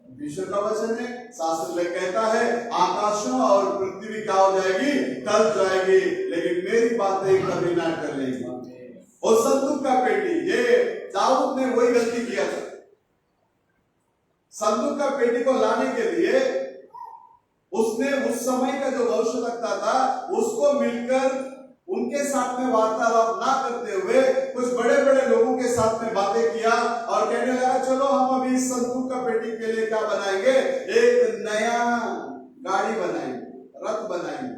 परमेश्वर का वचन है। शास्त्र में कहता है आकाशों और पृथ्वी क्या हो जाएगी? टल जाएगी, लेकिन मेरी बातें कभी ना टलेगी। और संदूक का पेटी, ये दाऊद ने वही गलती किया था। संदूक का पेटी को लाने के लिए उसने उस समय का जो भविष्यवक्ता था उसको मिलकर उनके साथ में वार्तालाप ना करते हुए कुछ बड़े बड़े लोगों के साथ में बातें किया और कहने लगा चलो हम अभी इस संदूक का पेटी के लिए क्या बनाएंगे? एक नया गाड़ी बनाएंगे, रथ बनाएंगे,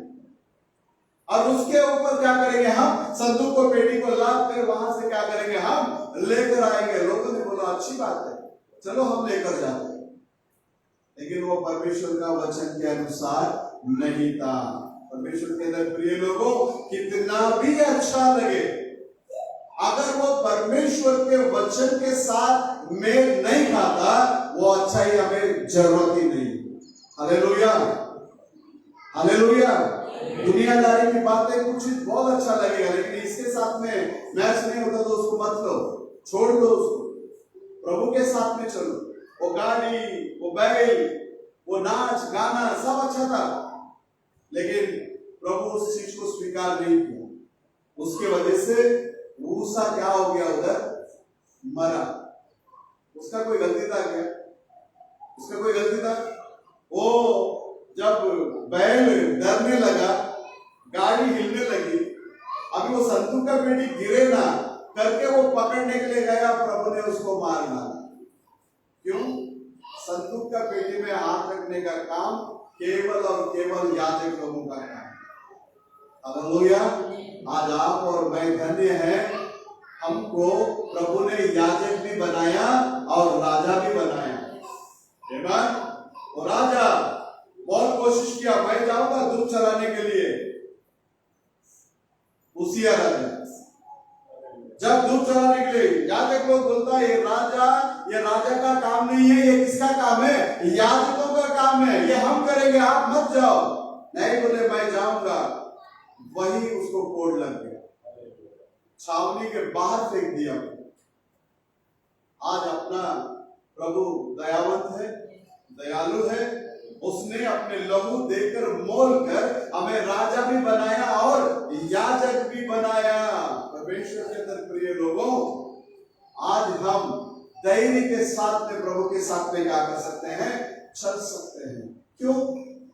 और उसके ऊपर क्या करेंगे? हम संदूक को पेटी को लाद कर वहां से क्या करेंगे? हम लेकर आएंगे। लोगों ने बोला अच्छी बात है, चलो हम लेकर जाते हैं। लेकिन वो परमेश्वर का वचन के अनुसार नहीं था। परमेश्वर के अंदर प्रिय लोगों, कितना भी अच्छा लगे, अगर वो परमेश्वर के वचन के साथ मेल नहीं खाता, वो अच्छाई हमें जरूरत ही नहीं। Hallelujah, hallelujah. दुनियादारी की बातें कुछ बहुत अच्छा लगेगा, लेकिन इसके साथ में मैच नहीं होता तो उसको मत लो, छोड़ दो उसको। प्रभु के साथ में चलो। वो गाड़ी, वो बैल, वो नाच गाना सब अच्छा था, लेकिन प्रभु उस चीज को स्वीकार नहीं किया। उसके वजह से मूसा क्या हो गया? उधर मरा। उसका कोई गलती था क्या? उसका कोई गलती था? वो जब बैल डरने लगा, गाड़ी हिलने लगी, अभी वो संदूक का पेटी गिरे ना करके वो पकड़ने के लिए गया, प्रभु ने उसको मार डाला। क्यों? संदूक का पेटी में हाथ रखने का काम केवल और केवल याजक लोगों का काम। हालेलुया। आज आप और मैं धन्य हैं, हमको प्रभु ने याजक भी बनाया और राजा भी बनाया। वो राजा बहुत कोशिश किया, मैं जाऊंगा दूध चलाने के लिए। उसिया राजा जब दूध चलाने के लिए, याजक लोग बोलता है ये राजा का काम नहीं है, ये किसका काम है? याजकों का काम है, ये हम करेंगे, आप मत जाओ। नहीं बोले मैं जाऊंगा, वही उसको कोड लग गया, छावनी के बाहर फेंक दिया। आज अपना प्रभु दयावंत है, दयालु है, उसने अपने लहू देकर मोल कर हमें राजा भी बनाया और याजक भी बनाया। परमेश्वर के अंदर प्रिय लोगों, आज हम धैर्य के साथ में प्रभु के साथ में क्या कर सकते हैं? चल सकते हैं। क्यों?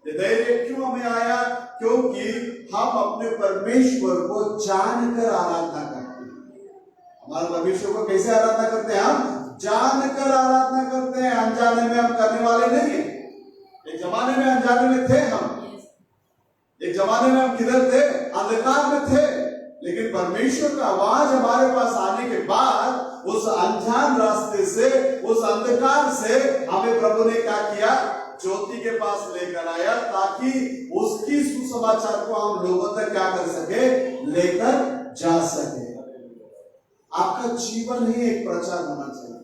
ये धैर्य क्यों हमें आया? क्योंकि हम अपने परमेश्वर को जानकर आराधना करते हैं। हमारे परमेश्वर को कैसे आराधना करते हैं? हम जानकर आराधना करते हैं, अनजाने में हम करने वाले नहीं है। एक जमाने में अनजाने में थे हम, एक जमाने में हम किधर थे? अंधकार में थे, लेकिन परमेश्वर का आवाज हमारे पास आने के बाद उस अनजान रास्ते से, उस अंधकार से हमें प्रभु ने क्या किया? ज्योति के पास लेकर आया, ताकि उसकी सुसमाचार को हम लोगों तक क्या कर सके? लेकर जा सके। आपका जीवन ही एक प्रचार होना चाहिए।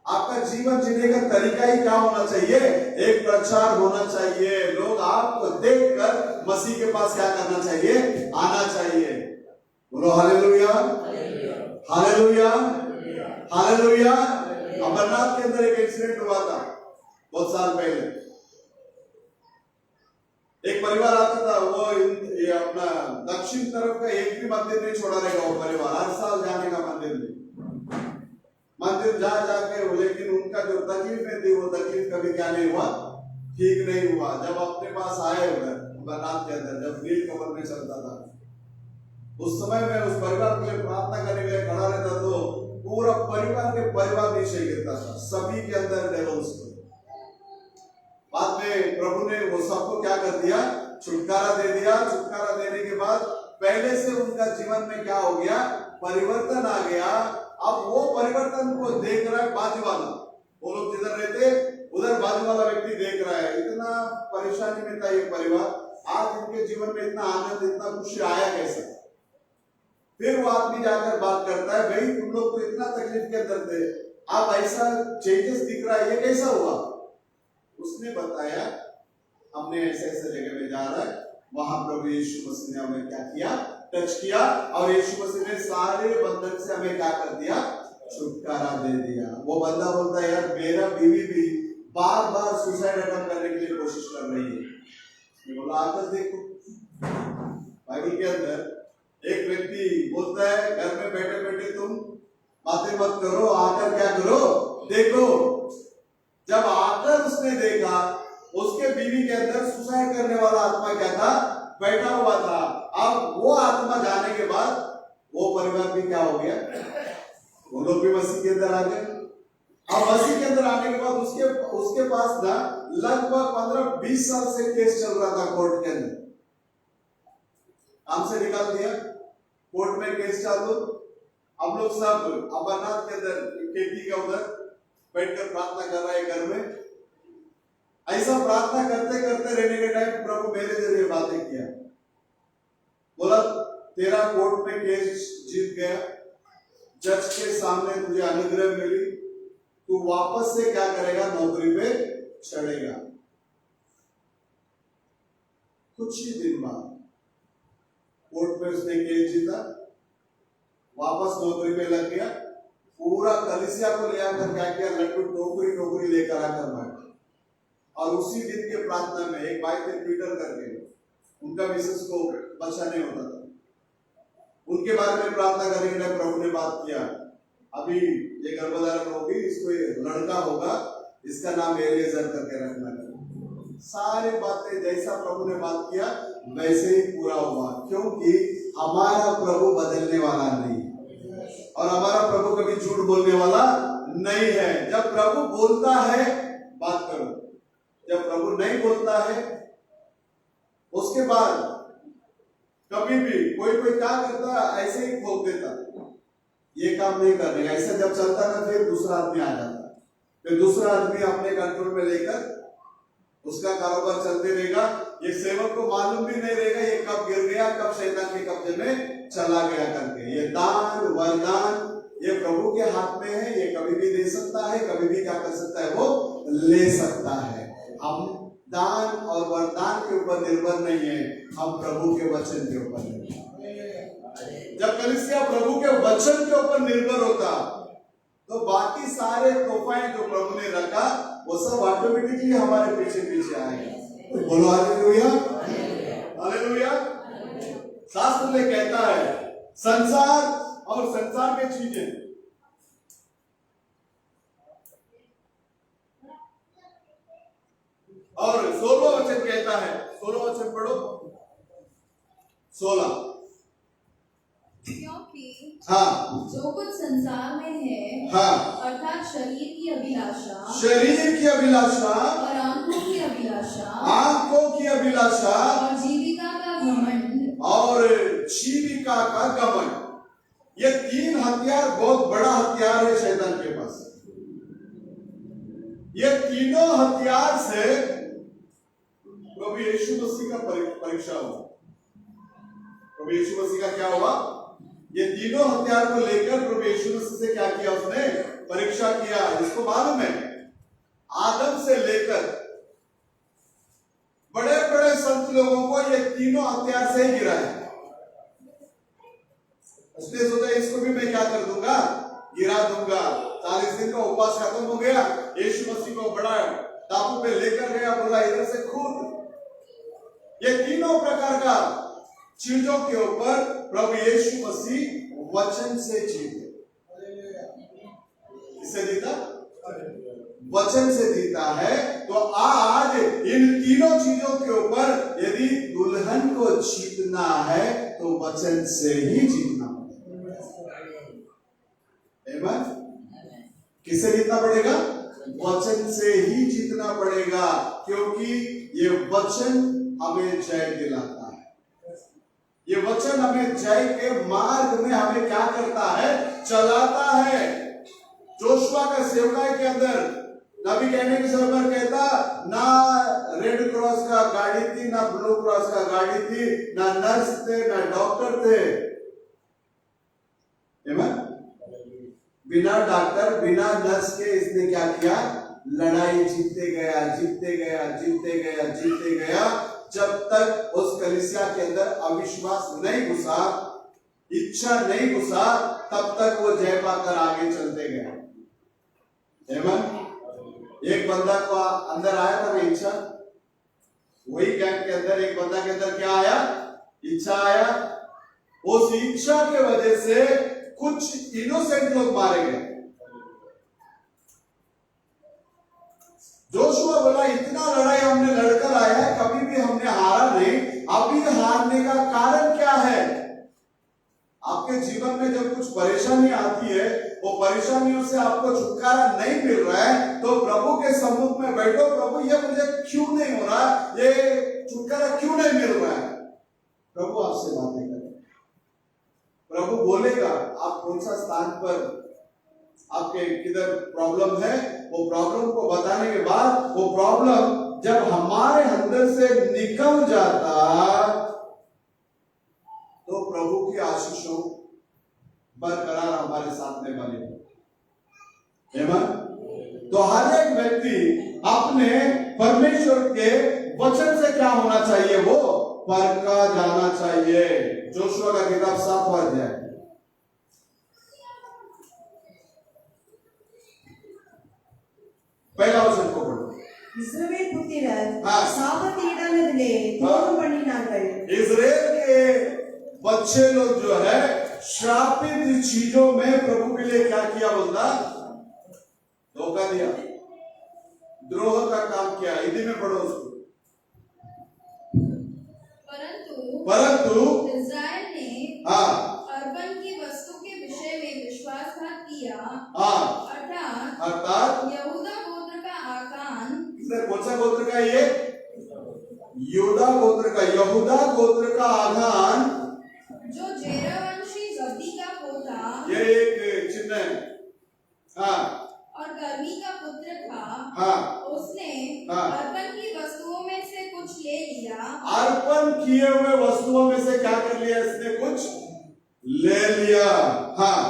आपका जीवन जीने का तरीका ही क्या होना चाहिए? एक प्रचार होना चाहिए। लोग आपको देखकर मसीह के पास क्या करना चाहिए? आना चाहिए। बोलो हालेलुया, हालेलुया, हालेलुया। अमरनाथ के अंदर एक एक्सीडेंट हुआ था बहुत साल पहले। एक परिवार आता था, वो ये अपना दक्षिण तरफ का एक भी मंदिर नहीं छोड़ा रहेगा। वो परिवार हर साल जाने का मंदिर में, मंदिर जा जाके, लेकिन उनका जो तकलीफें थी वो तकलीफ कभी क्या नहीं हुआ? ठीक नहीं हुआ। जब अपने पास आए उधर अमरनाथ के अंदर, जब नील कमल में चलता था, उस समय में उस परिवार के लिए प्रार्थना करने के लिए खड़ा रहता तो पूरा परिवार के परिवार नीचे गिरता था, सभी के अंदर डेवल्स थे। बाद में प्रभु ने वो सबको क्या कर दिया? छुटकारा दे दिया। छुटकारा देने के बाद पहले से उनका जीवन में क्या हो गया? परिवर्तन आ गया। अब वो परिवर्तन को देख रहा है बाजू वाला, वो लोग जिधर रहते उधर बाजू वाला व्यक्ति देख रहा है। इतना परेशानी में था ये परिवार, आज उनके जीवन में इतना आनंद, इतना खुशी आया कैसे? फिर वो आदमी जाकर बात करता है, भाई तुम लोग तो इतना तकलीफ के अंदर थे, आप ऐसा चेंजेस दिख रहा है, ये कैसा हुआ? उसने बताया हमने ऐसे ऐसे जगह में जा रहा है, वहां प्रभु यीशु मसीह ने हमें क्या किया, टच किया, और यीशु मसीह ने सारे बंधन से हमें क्या कर दिया, छुटकारा दे दिया। वो बंदा बोलता है, यार मेरा बीवी भी बार बार सुसाइड अटेम्प्ट करने के लिए कोशिश कर रही है। मैं बोला आकर देखो, बाइबल के अंदर एक व्यक्ति बोलता है घर में बैठे बैठे तुम बातें मत करो, आकर क्या करो, देखो। जब आकर उसने देखा, उसके बीवी के अंदर सुसाइड करने वाला आत्मा क्या था, बैठा हुआ था। अब वो आत्मा जाने के बाद वो परिवार भी क्या हो गया, वो लोग भी मसीह के अंदर आ गए। अब मसीह के अंदर आने के बाद उसके पास ना लगभग 15-20 साल से केस चल रहा था कोर्ट के अंदर। हमसे निकाल दिया, कोर्ट में केस चालू। हम लोग सब अमरनाथ के अंदर खेती का उधर बैठकर प्रार्थना कर रहे हैं घर में। ऐसा प्रार्थना करते करते रहने के टाइम प्रभु मेरे जरिए बातें किया, बोला तेरा कोर्ट में केस जीत गया, जज के सामने तुझे अनुग्रह मिली, तू वापस से क्या करेगा, नौकरी पे चढ़ेगा। कुछ ही दिन बाद कोर्ट में उसने केस जीता, वापस नौकरी पे लग गया। पूरा कलीसिया को ले आकर क्या किया, लड्डू टोकरी लेकर आकर बैठा। और उसी दिन के प्रार्थना में एक भाई थे पीटर करके, उनका मिसेस को बच्चा नहीं होता था, उनके बारे में प्रार्थना करने के लिए प्रभु ने बात किया, अभी ये गर्भधारण होगी, इसको ये लड़का होगा, इसका नाम एलिएजर करके रखना। सारी बातें जैसा प्रभु ने बात किया वैसे ही पूरा हुआ, क्योंकि हमारा प्रभु बदलने वाला नहीं और हमारा प्रभु कभी झूठ बोलने वाला नहीं है। जब प्रभु बोलता है बात करो, जब प्रभु नहीं बोलता है उसके बाद कभी भी कोई क्या करता, ऐसे ही खोल देता, ये काम नहीं करने का। ऐसा जब चलता ना, फिर दूसरा आदमी आ जाता, फिर दूसरा आदमी अपने कंट्रोल में लेकर उसका कारोबार चलते रहेगा। ये सेवक को मालूम भी नहीं रहेगा ये कब गिर गया, कब शैतान के कब्जे में चला गया करके। ये दान वरदान ये प्रभु के हाथ में है, ये कभी भी दे सकता है, कभी भी क्या कर सकता है, वो ले सकता है। हम दान और वरदान के ऊपर निर्भर नहीं है, हम प्रभु के वचन के ऊपर निर्भर हैं। जब कलीसिया प्रभु के वचन के ऊपर निर्भर होता तो बाकी सारे तोहफे जो प्रभु ने रखा वो सब ऑटोमेटिकली हमारे पीछे पीछे आएगा। बोलो हालेलुया, हालेलुया। शास्त्र में कहता है संसार और संसार में चीजें, और 16वां वचन कहता है, 16वां वचन पढ़ो, 16। क्योंकि हाँ, जो कुछ संसार में है, हाँ, अर्थात शरीर की अभिलाषा, शरीर की अभिलाषा और आंखों की अभिलाषा, आंखों की अभिलाषा, और जीविका का घमंड, और जीविका का घमंड, ये तीन हथियार बहुत बड़ा हथियार है शैतान के पास। ये तीनों हथियार से प्रभु यीशु मसीह का परीक्षा हुआ। प्रभु यीशु मसीह का क्या हुआ, ये तीनों हथियार को लेकर प्रभु यीशु मसीह से क्या किया, उसने परीक्षा किया। इसको मालूम है आदम से लेकर बड़े बड़े संत लोगों को ये तीनों हथियार से ही गिरा है। उसने सोचा इसको भी मैं क्या कर दूंगा, गिरा दूंगा। 40 दिन का उपवास खत्म हो गया, यीशु मसीह को बड़ा टापू पे लेकर गया, बोला इधर से कूद। ये तीनों प्रकार का चीजों के ऊपर प्रभु यीशु मसीह वचन से जीते। किससे जीता, वचन से जीता है। तो आज इन तीनों चीजों के ऊपर यदि दुल्हन को जीतना है तो वचन से ही जीतना पड़ेगा। किससे जीतना पड़ेगा, वचन से ही जीतना पड़ेगा, क्योंकि ये वचन हमें जय दिलाता है। ये वचन हमें जय के मार्ग में हमें क्या करता है, चलाता है। जोशुआ का सेवकाई के अंदर नबी कहने के समय पर कहता, ना रेड क्रॉस का गाड़ी थी, ना ब्लू क्रॉस का गाड़ी थी, ना नर्स थे, ना डॉक्टर थे। बिना डॉक्टर बिना नर्स के इसने क्या किया, लड़ाई जीतते गया जीतते गया जीतते गया जीतते गया, जब तक उस कलीसिया के अंदर अविश्वास नहीं घुसा, इच्छा नहीं घुसा, तब तक वो जय पाकर आगे चलते गए। एक बंदा को अंदर आया था ना इच्छा, वही कैंप के अंदर एक बंदा के अंदर क्या आया, इच्छा आया। उस इच्छा के वजह से कुछ इनोसेंट लोग मारे गए। जोशुआ बोला इतना लड़ाई हमने लड़कर आया है, कभी भी हमने हारा नहीं, अभी हारने का कारण क्या है? आपके जीवन में जब कुछ परेशानी आती है, वो परेशानियों से आपको छुटकारा नहीं मिल रहा है, तो प्रभु के सम्मुख में बैठो, प्रभु ये मुझे क्यों नहीं हो रहा, ये छुटकारा क्यों नहीं मिल रहा है? प्रभु आपसे बातें करें, प्रभु बोलेगा आप कौन सा स्थान पर आपके किधर प्रॉब्लम है, वो प्रॉब्लम को बताने के बाद वो प्रॉब्लम जब हमारे अंदर से निकल जाता तो प्रभु की आशीषों बरकरार हमारे साथ में बने। तो हर एक व्यक्ति अपने परमेश्वर के वचन से क्या होना चाहिए, वो परखा जाना चाहिए। जोशुआ का किताब 7वां अध्याय, पहला वचन को पढ़ो। இஸ்ரவேல் புத்திரர் हाँ। சாபத்தீடானதிலே துரோகம் பண்ணினார்கள்। इजराइल के बच्चे लोग जो है श्रापित चीजों में प्रभु के लिए क्या किया, बोलता धोखा दिया, द्रोह का काम किया। हिंदी में पढ़ो उसको। परंतु इस्राएल ने हाँ अर्पण की वस्तु के विषय में विश्वासघात किया, हाँ अर्थात यहूदा गोत्र का आकान, कौन सा गोत्र का, ये यहूदा गोत्र का, यहूदा गोत्र का आधान, जो जेरवंशी गद्दी का पोता, ये एक चिन्ह है। हाँ और कर्मी का पुत्र था, हाँ उसने हाँ। अर्पण की वस्तुओं में से कुछ ले लिया, अर्पण किए हुए वस्तुओं में से क्या कर लिया, इसने कुछ ले लिया। हाँ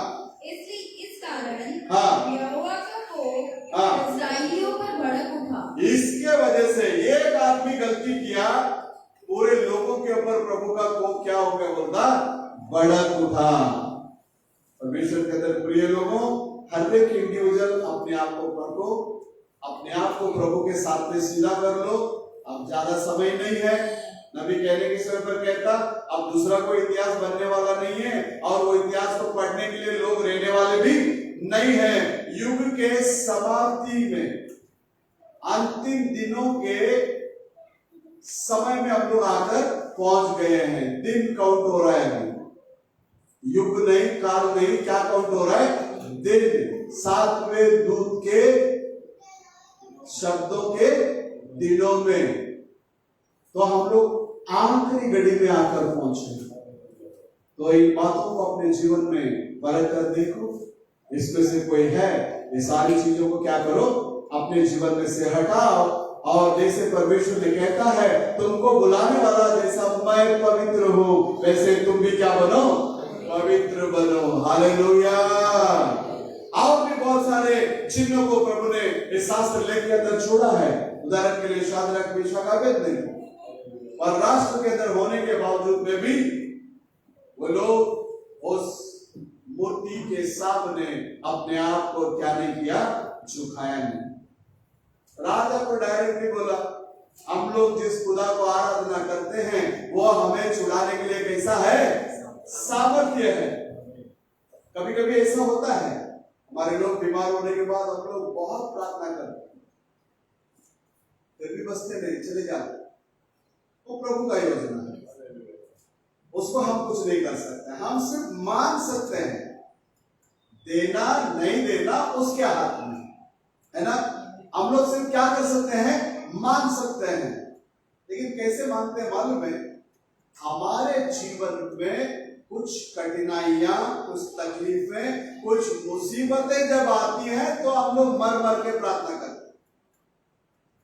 इसलिए इस कारण हाँ। यहोवा का कोप हाँ। इस्राएलियों पर भड़क उठा। इसके वजह से एक आदमी गलती किया, पूरे लोगों के ऊपर प्रभु का कोप क्या हो गया, बोलता भड़क उठा। परमेश्वर के अंदर प्रिय लोगों, हर एक इंडिविजुअल अपने आप को परखो, अपने आप को प्रभु के साथ में सीधा कर लो। अब ज्यादा समय नहीं है, नबी कहने के समय पर कहता अब दूसरा कोई इतिहास बनने वाला नहीं है, और वो इतिहास को पढ़ने के लिए लोग रहने वाले भी नहीं है। युग के समाप्ति में, अंतिम दिनों के समय में हम लोग आकर पहुंच गए हैं। दिन काउंट हो रहा है, युग नहीं, काल नहीं, क्या काउंट हो रहा है, दिन। 7वें दूत के शब्दों के दिनों में, तो हम लोग आखिरी घड़ी में आकर पहुंचे। तो इन बातों को अपने जीवन में परख कर देखो, इसमें से कोई है, ये सारी चीजों को क्या करो, अपने जीवन में से हटाओ। और जैसे परमेश्वर ने कहता है तुमको बुलाने वाला जैसा मैं पवित्र हूं, वैसे तुम भी क्या बनो, पवित्र बनो। हालेलुया। और भी बहुत सारे चिन्हों को प्रभु ने इस शास्त्र लेख के अंदर छोड़ा है। उदाहरण के लिए शाद्रक मेशक अबेदनगो और राष्ट्र के अंदर होने के बावजूद में भी वो लोग उस मूर्ति के सामने अपने आप को क्या नहीं किया, झुकाया नहीं। राजा को डायरेक्टली बोला हम लोग जिस खुदा को आराधना करते हैं वो हमें छुड़ाने के लिए कैसा है, सामर्थ्य है। कभी कभी ऐसा होता है, हमारे लोग बीमार होने के बाद हम लोग बहुत प्रार्थना करते हैं, फिर भी बसते नहीं, चले जाते। वो प्रभु का योजना है, उसको हम कुछ नहीं कर सकते। हम सिर्फ मान सकते हैं, देना नहीं देना उसके हाथ में है ना। हम लोग सिर्फ क्या कर सकते हैं, मान सकते हैं। लेकिन कैसे मानते हैं मालूम है, हमारे जीवन में कुछ कठिनाइयां, कुछ तकलीफें, कुछ मुसीबतें जब आती हैं तो हम लोग मर मर के प्रार्थना करते हैं,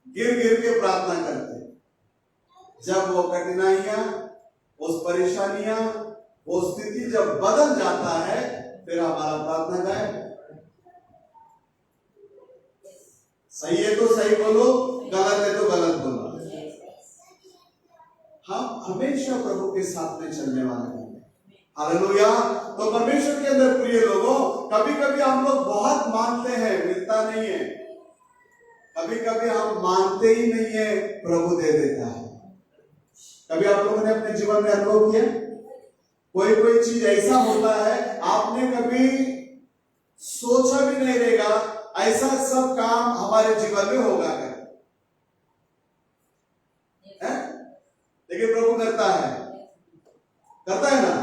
गिर गिर के प्रार्थना करते हैं। जब वो कठिनाइयां, उस परेशानियां, वो स्थिति जब बदल जाता है, फिर हमारा प्रार्थना गायब। सही है तो सही बोलो, गलत है तो गलत बोलो। हम हमेशा प्रभु के साथ में चलने वाले हैं। हालेलुया। तो परमेश्वर के अंदर प्रिय लोगों, कभी कभी हम लोग बहुत मानते हैं, मिलता नहीं है। कभी कभी हम मानते ही नहीं है, प्रभु दे देता है। कभी आप लोगों ने अपने जीवन में अनुभव किया, कोई चीज ऐसा होता है आपने कभी सोचा भी नहीं रहेगा, ऐसा सब काम हमारे जीवन में होगा है? लेकिन प्रभु करता है ना।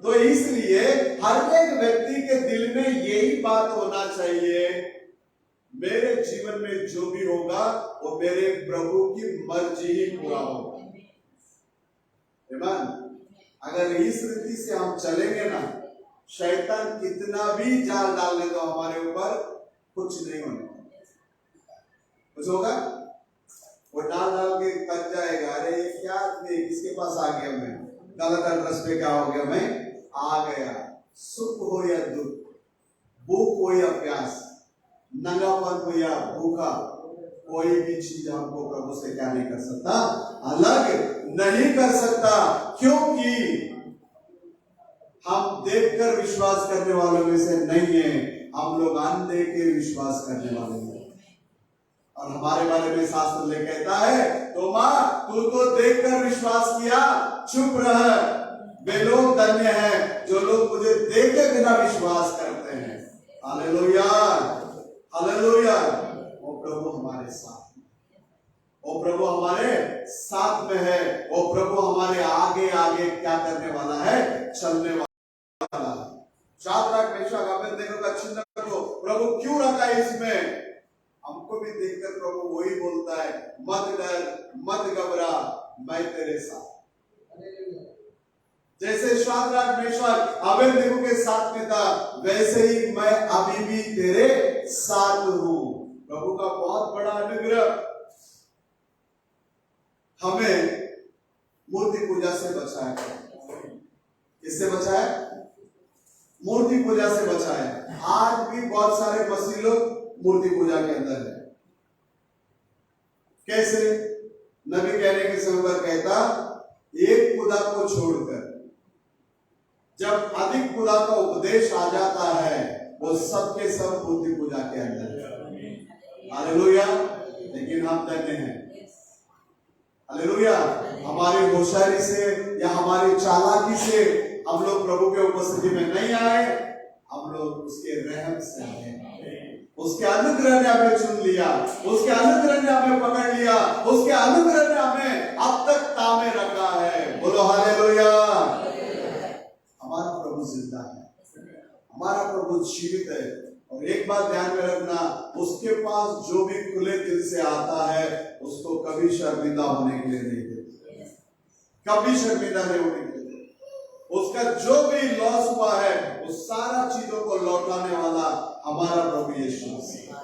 तो इसलिए हर एक व्यक्ति के दिल में यही बात होना चाहिए, मेरे जीवन में जो भी होगा वो मेरे प्रभु की मर्जी ही पूरा होगा। अगर इस रीति से हम चलेंगे ना, शैतान कितना भी जाल डालने तो हमारे ऊपर कुछ नहीं होने, कुछ होगा वो डाल के कट जाएगा। अरे ये क्या, किसके पास आ गया मैं, गलत एड्रेस पे क्या हो गया, मैं आ गया। सुख हो या दुख, भूख हो या प्यास, नंगापन हो या भूखा, कोई भी चीज हमको प्रभु से क्या नहीं कर सकता, अलग नहीं कर सकता। क्योंकि हम देखकर विश्वास करने वालों में से नहीं है, हम लोग अनदेख के विश्वास करने वाले हैं। और हमारे बारे में शास्त्र में कहता है, तो माँ तू तो देखकर विश्वास किया, चुप रह, वे लोग धन्य हैं जो लोग मुझे देखे बिना विश्वास करते हैं। Hallelujah, hallelujah. वो प्रभु हमारे साथ में, वो प्रभु हमारे साथ में है, वो प्रभु हमारे आगे आगे क्या करने वाला है, चलने वाला है। शाद्राक मेशक अबेदनगो का चिन्ह को प्रभु क्यों रखा है इसमें? हमको भी देखकर प्रभु वही बोलता है, मत डर, मत घबरा, मैं तेरे साथ। जैसे शाद्राक मेशक अबेदनगो के साथ में था, वैसे ही मैं अभी भी तेरे साथ हूं। प्रभु का बहुत बड़ा अनुग्रह हमें मूर्ति पूजा से बचाया। किससे बचाया? मूर्ति पूजा से बचाया। आज भी बहुत सारे मसीह लोग मूर्ति पूजा के अंदर है। कैसे? नबी कहने के समय पर कहता, एक खुदा को छोड़कर जब अधिक खुदा का उपदेश आ जाता है, वो सब के सब मूर्ति पूजा के अंदर है। हालेलुया। लेकिन हम धन्य हैं, हालेलुया। हमारी होशियारी से या हमारी चालाकी से हम लोग प्रभु के उपस्थिति में नहीं आए, हम लोग उसके रहम से आए। उसके अनुग्रह ने हमें चुन लिया, उसके अनुग्रह ने हमें पकड़ लिया, उसके अनुग्रह ने हमें अब तक तामे रखा है। बोलो हालेलुया। हमारा प्रभु जिंदा है, हमारा प्रभु जीवित है। और एक बात ध्यान में रखना, उसके पास जो भी खुले दिल से आता है, उसको कभी शर्मिंदा होने के लिए नहीं देते, कभी शर्मिंदा नहीं होने के लिए। उसका जो भी लॉस हुआ है, उस सारा चीजों को लौटाने वाला हमारा प्रभु यीशु मसीह।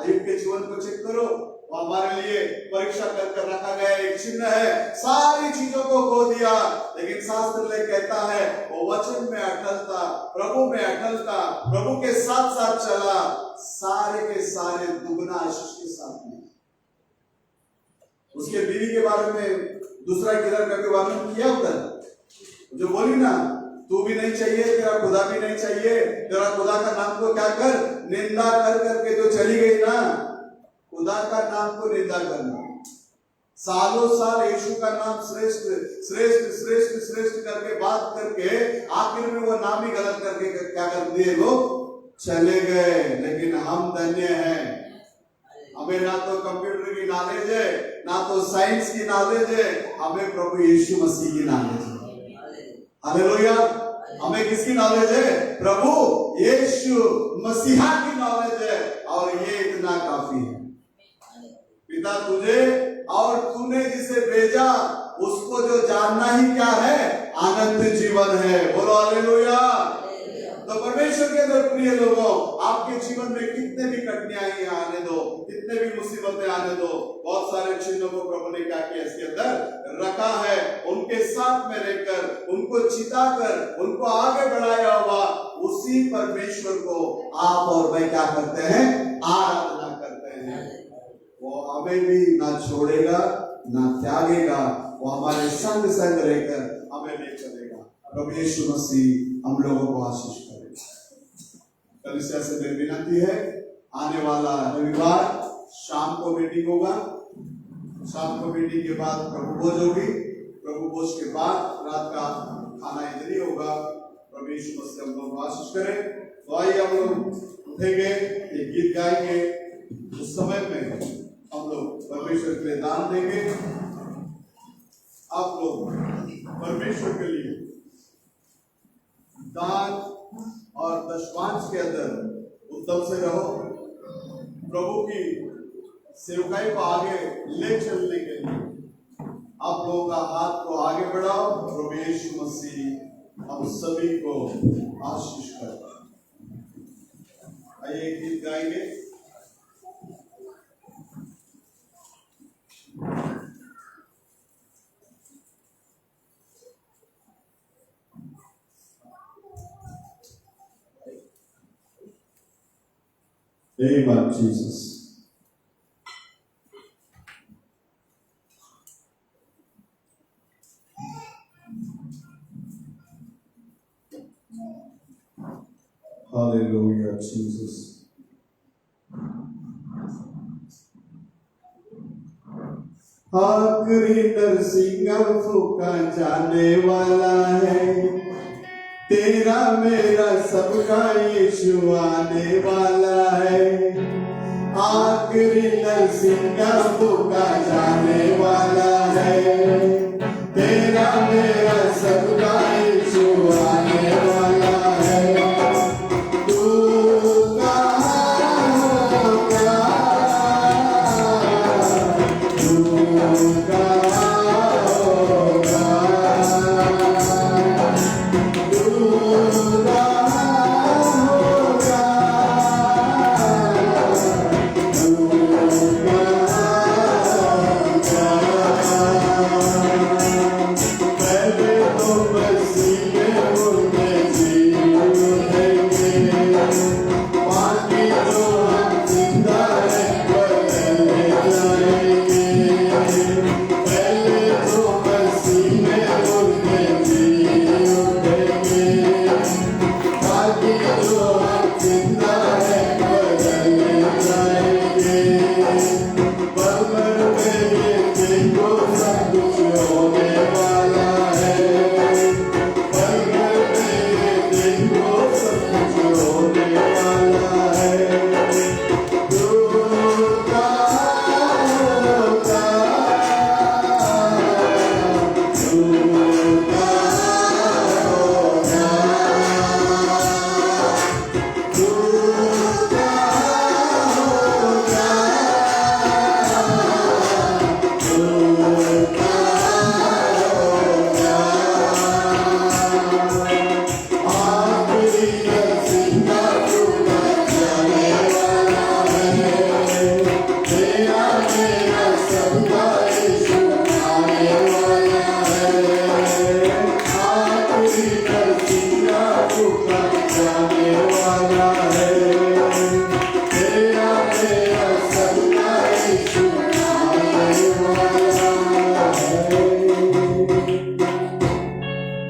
आयुब के जीवन को चेक करो, वो हमारे लिए परीक्षा कर रखा गया एक चिन्ह है। सारी चीजों को खो दिया, लेकिन शास्त्र में कहता है वो वचन में अटल था, प्रभु में अटल था, प्रभु के साथ साथ चला, सारे के सारे दुगना आशीष के साथ में। उसके बीवी के बारे में दूसरा किधर करके वर्णन किया उधर, जो बोली ना, तू भी नहीं चाहिए, तेरा खुदा भी नहीं चाहिए, तेरा खुदा का नाम को क्या कर, निंदा कर करके जो चली गई ना, खुदा का नाम को निंदा करना, सालों साल यीशु का नाम श्रेष्ठ श्रेष्ठ श्रेष्ठ श्रेष्ठ करके बात करके आखिर में वो नाम ही गलत करके क्या कर दिए, लोग चले गए। लेकिन हम धन्य हैं, हमें ना तो कंप्यूटर की नॉलेज है, ना तो साइंस की नॉलेज है, हमें प्रभु यीशु मसीह की नॉलेज है। हालेलुया। हमें किसकी नॉलेज है? प्रभु यीशु मसीहा की नॉलेज है, और ये इतना काफी है। पिता तुझे और तूने जिसे भेजा, उसको जो जानना ही क्या है, अनंत जीवन है। बोलो हालेलुया। तो परमेश्वर के अंदर प्रिय लोगों, आपके जीवन में कितने भी कठिनाई आने दो, कितने भी मुसीबतें आने दो, बहुत सारे चिन्हों को प्रभु ने क्या किया, इसके अंदर रखा है। उनके साथ में रहकर, उनको चिताकर, उनको आगे बढ़ाया हुआ उसी परमेश्वर को आप और मैं क्या करते हैं, आराधना करते हैं। वो हमें भी ना छोड़ेगा ना त्यागेगा, वो हमारे संग संग रहकर हमें ले चलेगा। प्रभु यीशु मसीह हम लोगों को आशीष करेगा। कलीसिया से मेरी विनती है, आने वाला रविवार शाम को मीटिंग होगा। शाम को मीटिंग के बाद प्रभु भोज होगी। प्रभु भोज के बाद रात का खाना इधर ही होगा। प्रभु यीशु मसीह हम लोगों को आशीष करें। तो आइए हम लोग उठेंगे, एक गीत गाएंगे। उस समय में हम लोग परमेश्वर के लिए दान देंगे। आप लोग परमेश्वर के लिए दान और दशमांश के अंदर उत्तम से रहो। प्रभु की सेवकाई को आगे ले चलने के लिए आप लोगों का हाथ को आगे बढ़ाओ। प्रभु यीशु मसीह हम सभी को आशीष करे। आइए एक गीत गाएंगे। Name of Jesus. Hallelujah, Jesus. आखिरी नरसिंह फूका जाने वाला है, तेरा मेरा सबका यीशु आने वाला है। आखिरी नरसिंह फूका जाने वाला है, तेरा मेरा सबका यीशु आने वाला है। तू कहाँ होगा, तू कहाँ होगा,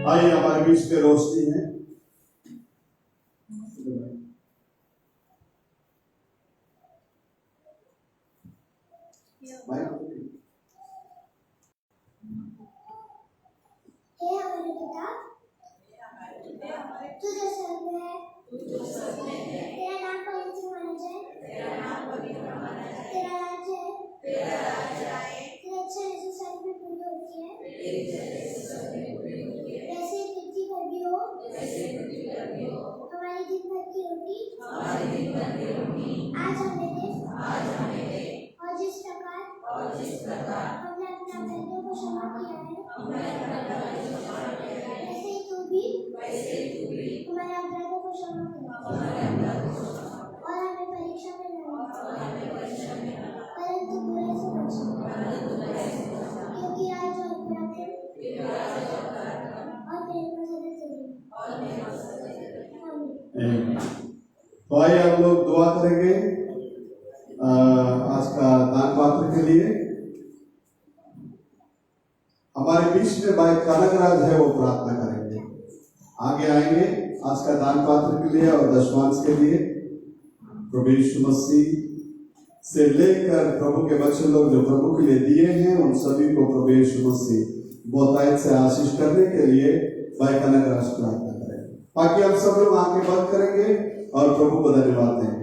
आइए हमारे बीच में रोशनी है। हे हमारे पिता, तू जो स्वर्ग में है, तेरा नाम पवित्र माना जाए, तेरा राज्य आए, तेरी इच्छा जैसे स्वर्ग में पूरी होती है, वैसे पृथ्वी पर भी हो। हमारी दिन भर की रोटी आज हमें दे, और जिस प्रकार हमने अपने अपराधियों को क्षमा किया है, वैसे ही तू भी हमारे अपराधों को क्षमा कर, और हमें परीक्षा में न डाल, परंतु बुरे से बचा, क्योंकि आज और पराक्रम और मेरे मदद तेरी। आमीन। तो आइए हम लोग दुआ करेंगे। आज का दान पात्र के लिए हमारे बीच में भाई कनकराज है, वो प्रार्थना करेंगे, आगे आएंगे आज का दान पात्र के लिए और दशमांश के लिए। प्रभु यीशु मसीह से लेकर प्रभु के बच्चे लोग जो प्रभु के लिए दिए हैं, उन सभी को प्रभु यीशु मसीह बहुतायत से आशीष करने के लिए भाई कनकराज प्रार्थना करेंगे। बाकी हम सब लोग आंखें बंद करेंगे और प्रभु को धन्यवाद देंगे।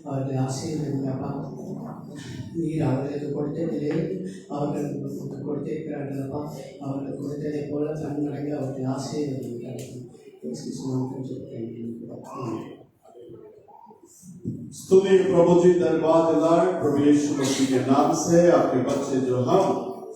அவர்களை ஆசீர்வதிங்கப்பா. நீர் அவர்களுக்கு கொடுத்ததிலே அவர்கள் கொடுத்திருக்கிறார்களப்பா. அவர்கள் கொடுத்ததை போல கண்மடங்கு அவர்களை ஆசீர்வதிக்கிறார்கள். स्तुति प्रभु जी, धन्यवाद दिलाए प्रभु यीशु मसीह के नाम से। आपके बच्चे जो हम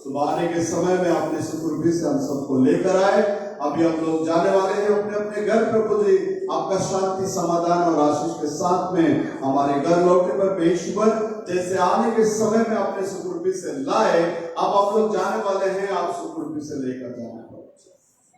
सुबह के समय में अपने सुकुर्बी से हम सबको लेकर आए, अभी हम लोग जाने वाले हैं अपने अपने घर। प्रभु जी आपका शांति समाधान और आशीष के साथ में हमारे घर लौटने पर पेशवर जैसे आने के समय में अपने सुकुर्बी से लाए, अब आप लोग जाने वाले हैं, आप सुकुर्बी से लेकर जाना।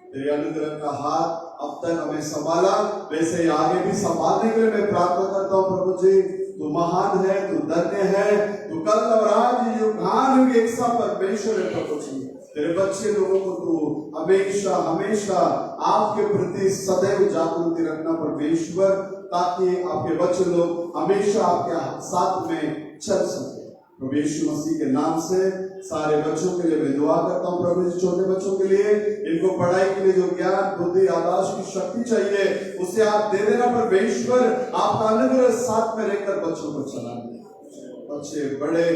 तेरे अनुग्रह का हाथ अब तक हमें संभाला, वैसे ही आगे भी संभालने के लिए मैं प्रार्थना करता हूँ। प्रभु जी तू महान है, तू धन्य है, तू कल और आज युगान एक सा परमेश्वर है। प्रभु जी तेरे बच्चे लोगों को तू हमेशा हमेशा आपके प्रति सदैव जागृति रखना परमेश्वर, ताकि आपके बच्चे लोग हमेशा आपके साथ में चल सके। प्रभु यीशु मसीह के नाम से सारे बच्चों के लिए मैं दुआ करता हूँ। प्रभु जी छोटे बच्चों के लिए, इनको पढ़ाई के लिए जो ज्ञान बुद्धि आदाश की शक्ति चाहिए उसे आप दे देना परमेश्वर। आपका अनुग्रह साथ में रहकर बच्चों को चलाना। बच्चे बड़े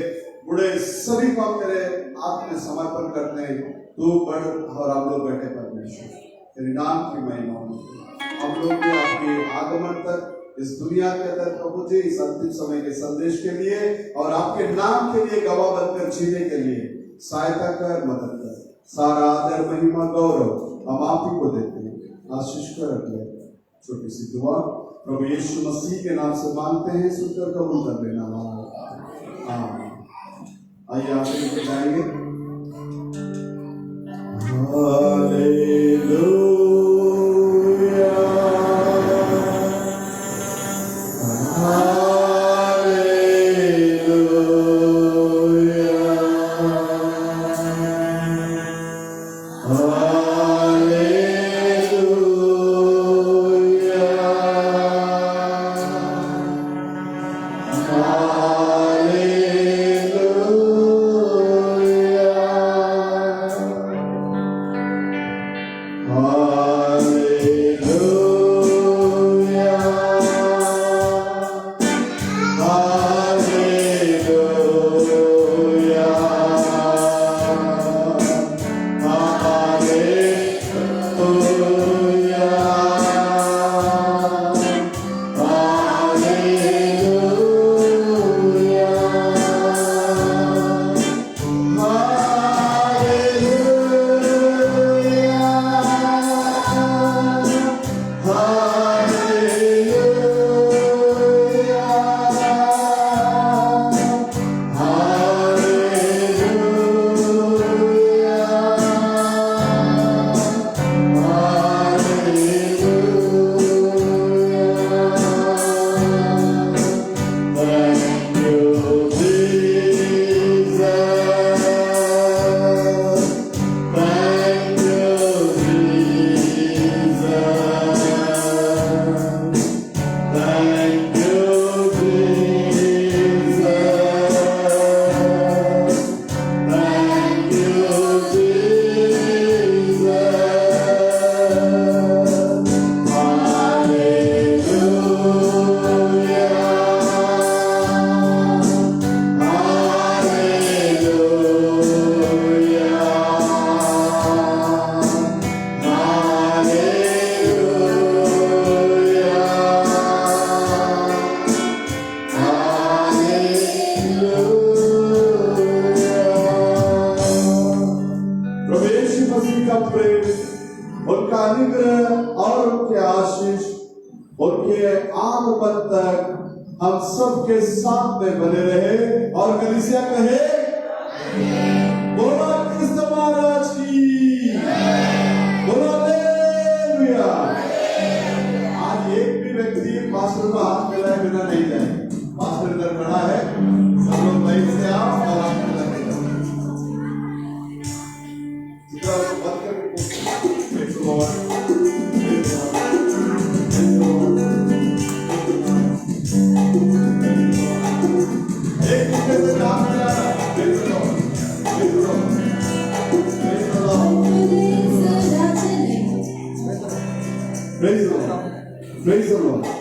बूढ़े सभी को हम तेरे हाथ में समर्पण करते हैं। तू बढ़ और हम लोग बैठे परमेश्वर, तेरे नाम की महिमा हो। हम लोग भी आपके आगमन तक इस दुनिया के अंदर प्रभु जी इस अंतिम समय के संदेश के लिए और आपके नाम के लिए गवाह बनकर जीने के लिए सहायता कर, मदद कर। सारा आदर महिमा गौरव हम आप ही को देते हैं। आशीष कर रखिए। छोटी सी दुआ प्रभु यीशु मसीह के नाम से मांगते हैं, सुनकर कबूल कर लेना हमारा। आमीन। आइए आप लेके जाएंगे। हालेलुया उनके आगमन तक हम सबके साथ में बने रहे। और कलीसिया कहे बोलो क्रिस्त महाराज की, बोलो हालेलुया। आज एक भी व्यक्ति पास्टर को हाथ मिलाए बिना नहीं जाए। पास्टर इधर खड़ा है, सब लोग लाइन से आओ और हाथ मिला के जाओ। बंद करके एक दूसरे से काम मिलाना। Praise the Lord. Praise the Lord.